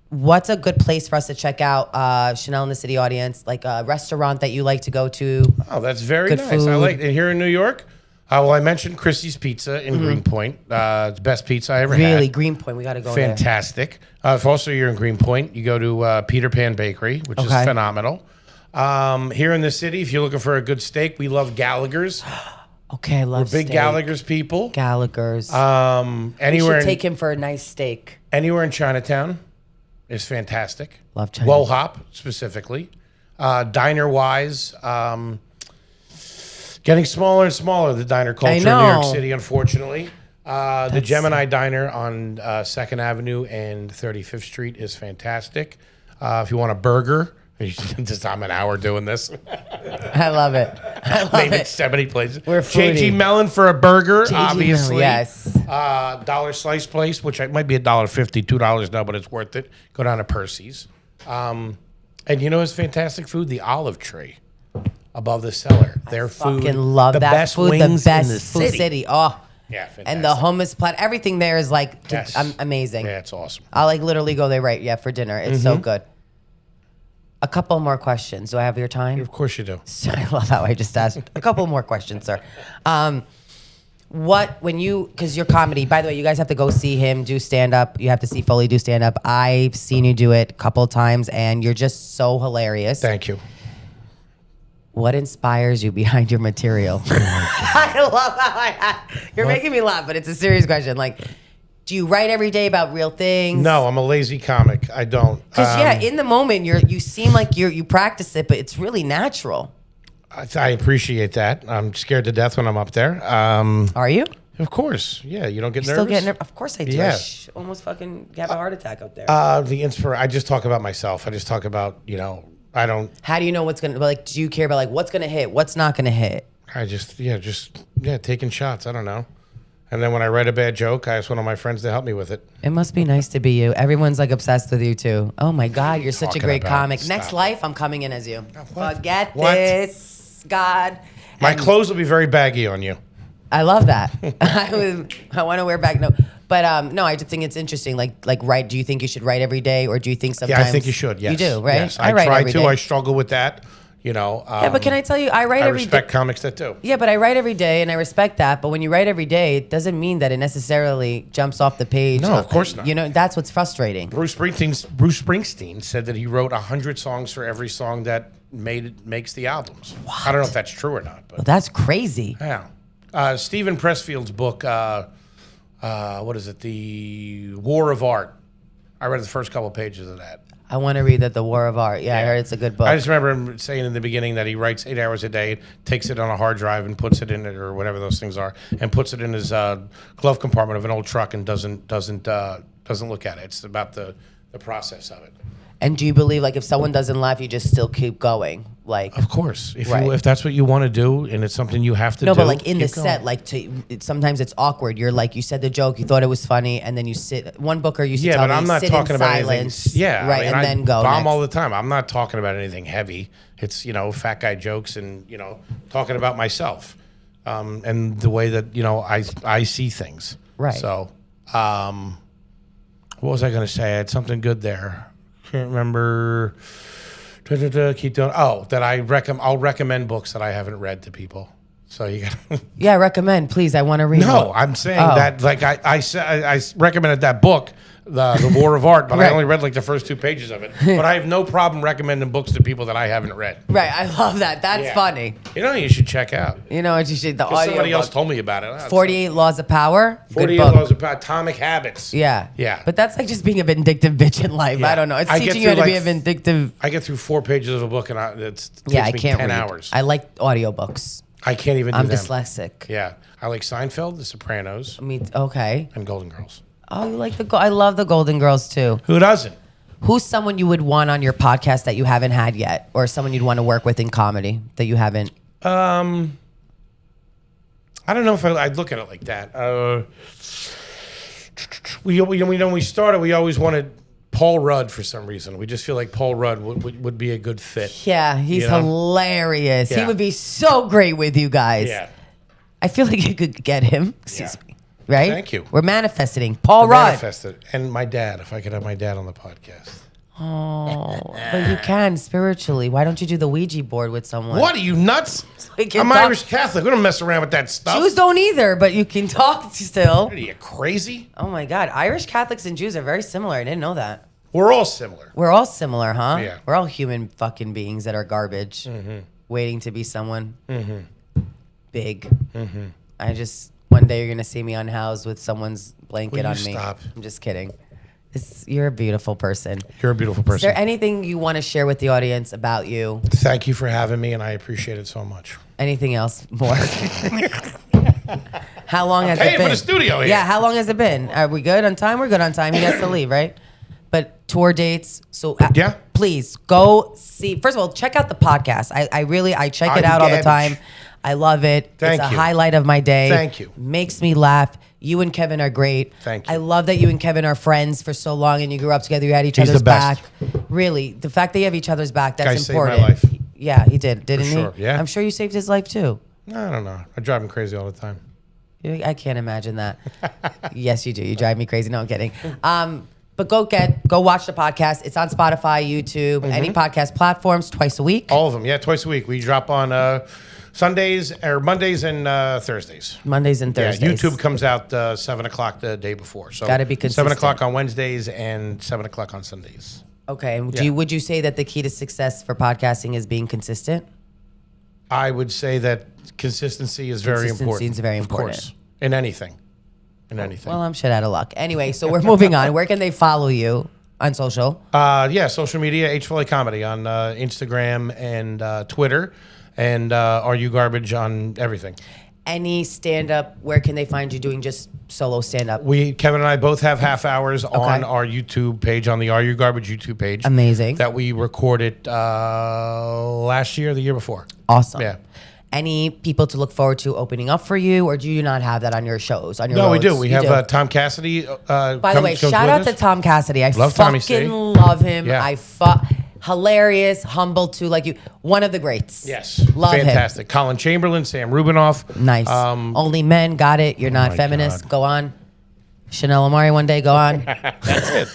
What's a good place for us to check out, Chanel in the City audience? Like a restaurant that you like to go to? Oh, that's very Good nice. I food. like it here in New York. Well, I mentioned Christie's Pizza in Greenpoint. It's the best pizza I ever had. Really, Greenpoint. We got to go there. Fantastic. If also you're in Greenpoint, you go to Peter Pan Bakery, which is Okay. phenomenal. Here in the city, if you're looking for a good steak, we love Gallagher's. Okay, I love Big steak. Gallagher's people. Gallagher's. Anywhere we should in, take him for a nice steak. anywhere in Chinatown is fantastic. Love China. Low hop specifically. Diner wise, getting smaller and smaller. The diner culture in New York know. City, unfortunately. The Gemini Diner on 2nd Avenue and 35th Street is fantastic. If you want a burger, I'm an hour doing this. I love it. I love Name it it. 70 places. We're JG foodie. Mellon for a burger, JG obviously. Mellon, yes. Dollar Slice Place, which might be $1.50, $2 now, but it's worth it. Go down to Percy's. And you know what's fantastic food? The Olive Tree above the cellar. Their food. Fucking love the that best food. wings The best in the food city. Oh. Yeah, fantastic. And the hummus plat. Everything there is like Yes. amazing. Yeah, it's awesome. I'll like literally go there for dinner. It's so good. A couple more questions. Do I have your time? Of course you do. I love how I just asked. A couple more questions, sir. Because your comedy, by the way, you guys have to go see him do stand up. You have to see Foley do stand up. I've seen you do it a couple of times, and you're just so hilarious. Thank you. What inspires you behind your material? I love how you're making me laugh, but it's a serious question. Like, Do you write every day about real things? No, I'm a lazy comic. I don't. Because in the moment you seem like you practice it, but it's really natural. I appreciate that. I'm scared to death when I'm up there. Are you? Of course. Yeah, you don't get nervous? Still getting nervous? Of course I do. Yeah. I almost fucking have a heart attack up there. I just talk about myself. I just talk about, I don't. How do you know what's going to, like, do you care about, like, what's going to hit? What's not going to hit? I just taking shots. I don't know. And then when I write a bad joke, I ask one of my friends to help me with it. It must be nice to be you. Everyone's, like, obsessed with you, too. Oh, my God, you're such a great comic. Next life, I'm coming in as you. Forget this, God. My clothes will be very baggy on you. I love that. I want to wear back. No, but no, I just think it's interesting. Like, do you think you should write every day, or do you think sometimes? Yeah, I think you should. Yes, you do, right? Yes, I write try every to. day. I struggle with that. Yeah, but can I tell you, I write every day. I respect comics that do. Yeah, but I write every day, and I respect that. But when you write every day, it doesn't mean that it necessarily jumps off the page. No, of course not. That's what's frustrating. Bruce Springsteen said that he wrote 100 songs for every song that makes the albums. What? I don't know if that's true or not. But well, that's crazy. Yeah. Stephen Pressfield's book, what is it? The War of Art. I read the first couple pages of that. I want to read that, The War of Art. Yeah, I heard it's a good book. I just remember him saying in the beginning that he writes 8 hours a day, takes it on a hard drive and puts it in it, or whatever those things are, and puts it in his glove compartment of an old truck and doesn't look at it. It's about the process of it. And do you believe, like, if someone doesn't laugh, you just still keep going? Like, of course, if that's what you want to do and it's something you have to do. No, but like in the set, like sometimes it's awkward. You're like, you said the joke, you thought it was funny, and then you sit. One booker used to tell me, I'm not sit talking in about silence. anything. Yeah, right, and then go. Bomb next. all the time. I'm not talking about anything heavy. It's fat guy jokes and talking about myself, and the way that I see things. Right. So, what was I going to say? I had something good there. Can't remember. Keep doing. Oh, that I'll recommend books that I haven't read to people. So you got. Yeah, recommend, please. I want to read. No, I'm saying that like I recommended that book, the War of Art, but right. I only read like the first 2 pages of it. But I have no problem recommending books to people that I haven't read. Right, I love that. That's funny. You should check out. You know what you should, the audio somebody else book. told me about it. 48 Laws of Power. 48 Laws of Power, Atomic Habits. Yeah. Yeah. But that's like just being a vindictive bitch in life. Yeah. I don't know. It's teaching you how to be a vindictive. I get through 4 pages of a book and it takes I me can't 10 read. hours. I like audiobooks. I can't even do I'm them. dyslexic. Yeah. I like Seinfeld, The Sopranos, Okay. and Golden Girls. Oh, you like I love the Golden Girls too. Who doesn't? Who's someone you would want on your podcast that you haven't had yet, or someone you'd want to work with in comedy that you haven't? I don't know if I'd look at it like that. When we started, we always wanted Paul Rudd for some reason. We just feel like Paul Rudd would be a good fit. Yeah, he's hilarious. Yeah. He would be so great with you guys. Yeah. I feel like you could get him. Excuse me. Right? Thank you. We're manifesting. Paul Rudd. Manifested. And my dad, if I could have my dad on the podcast. Oh, but you can spiritually. Why don't you do the Ouija board with someone? What, are you nuts? Like I'm Irish Catholic. We don't mess around with that stuff. Jews don't either, but you can talk still. What, are you crazy? Oh my God. Irish Catholics and Jews are very similar. I didn't know that. We're all similar. We're all similar, huh? Yeah. We're all human fucking beings that are garbage, waiting to be someone big. One day you're going to see me unhoused with someone's blanket Will on you me. stop? I'm just kidding. You're a beautiful person. You're a beautiful person. Is there anything you want to share with the audience about you? Thank you for having me, and I appreciate it so much. Anything else more? How long has it Paying been? for the studio here. Yeah, how long has it been? Are we good on time? We're good on time. He has to leave, right? But tour dates. So Yeah. please go see. First of all, check out the podcast. I check it out all the time. I love it. Thank it's a you. highlight of my day. Thank you. Makes me laugh. You and Kevin are great. Thank you. I love that you and Kevin are friends for so long and you grew up together. You had each He's other's the best. back. Really, the fact that you have each other's back, that's Guy saved my important. life. Yeah, he did, didn't sure, he? yeah. I'm sure you saved his life too. I don't know. I drive him crazy all the time. I can't imagine that. Yes, you do. You drive me crazy. No, I'm kidding. But go watch the podcast. It's on Spotify, YouTube, any podcast platforms, twice a week. All of them. Yeah, twice a week. We drop on Sundays or Mondays and Thursdays. Mondays and Thursdays. Yeah, YouTube comes out 7 o'clock the day before. So Gotta be 7 consistent. o'clock on Wednesdays and 7 o'clock on Sundays. Okay. And would you say that the key to success for podcasting is being consistent? I would say that consistency is very important. Consistency is very important. Of course, in anything. in anything. Well, I'm shit out of luck. Anyway, so we're moving on. Where can they follow you on social? Social media, H Foley Comedy on Instagram and Twitter, and Are You Garbage on everything. Any stand-up, where can they find you doing just solo stand-up? Kevin and I both have half hours on our YouTube page, on the Are You Garbage YouTube page. Amazing. That we recorded last year or the year before. Awesome. Yeah. Any people to look forward to opening up for you, or do you not have that on your shows? On your No, roads? we do. We You have Tom Cassidy. By the way, shout out to Tom Cassidy. I Love Tommy C. fucking love him. Yeah. Hilarious, humble too, like you. One of the greats. Yes. Love him. Fantastic. Colin Chamberlain, Sam Rubinoff. Nice. Only men, got it. You're not my feminist. God. Go on. Chanel Omari one day, go on. That's it.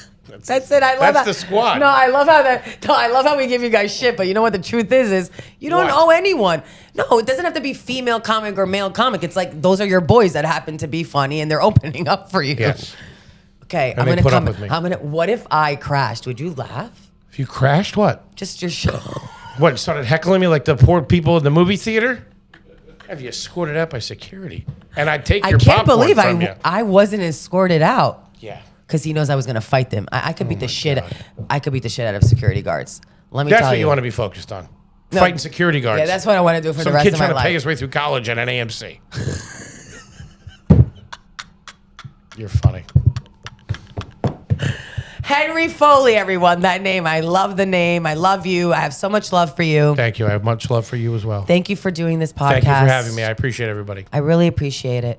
That's it. I love That's that. the squad. No, I love how that. No, I love how we give you guys shit. But you know what the truth is you don't What? owe anyone. No, it doesn't have to be female comic or male comic. It's like those are your boys that happen to be funny and they're opening up for you. Yes. Okay, And I'm they gonna put come. up with me. What if I crashed? Would you laugh? If you crashed, what? Just your show. What, started heckling me like the poor people in the movie theater? Have you escorted out by security? And I'd take I your can't popcorn believe from you. I wasn't escorted out. Yeah. Because he knows I was gonna fight them. I could beat the shit. I could beat the shit out of security guards. Let me That's tell what you want to be focused on. No. Fighting security guards. Yeah, that's what I want to do for Some the rest kid of my trying to pay life. his way through college at an AMC. You're funny. Henry Foley, everyone. That name. I love the name. I love you. I have so much love for you. Thank you. I have much love for you as well. Thank you for doing this podcast. Thank you for having me. I appreciate everybody. I really appreciate it.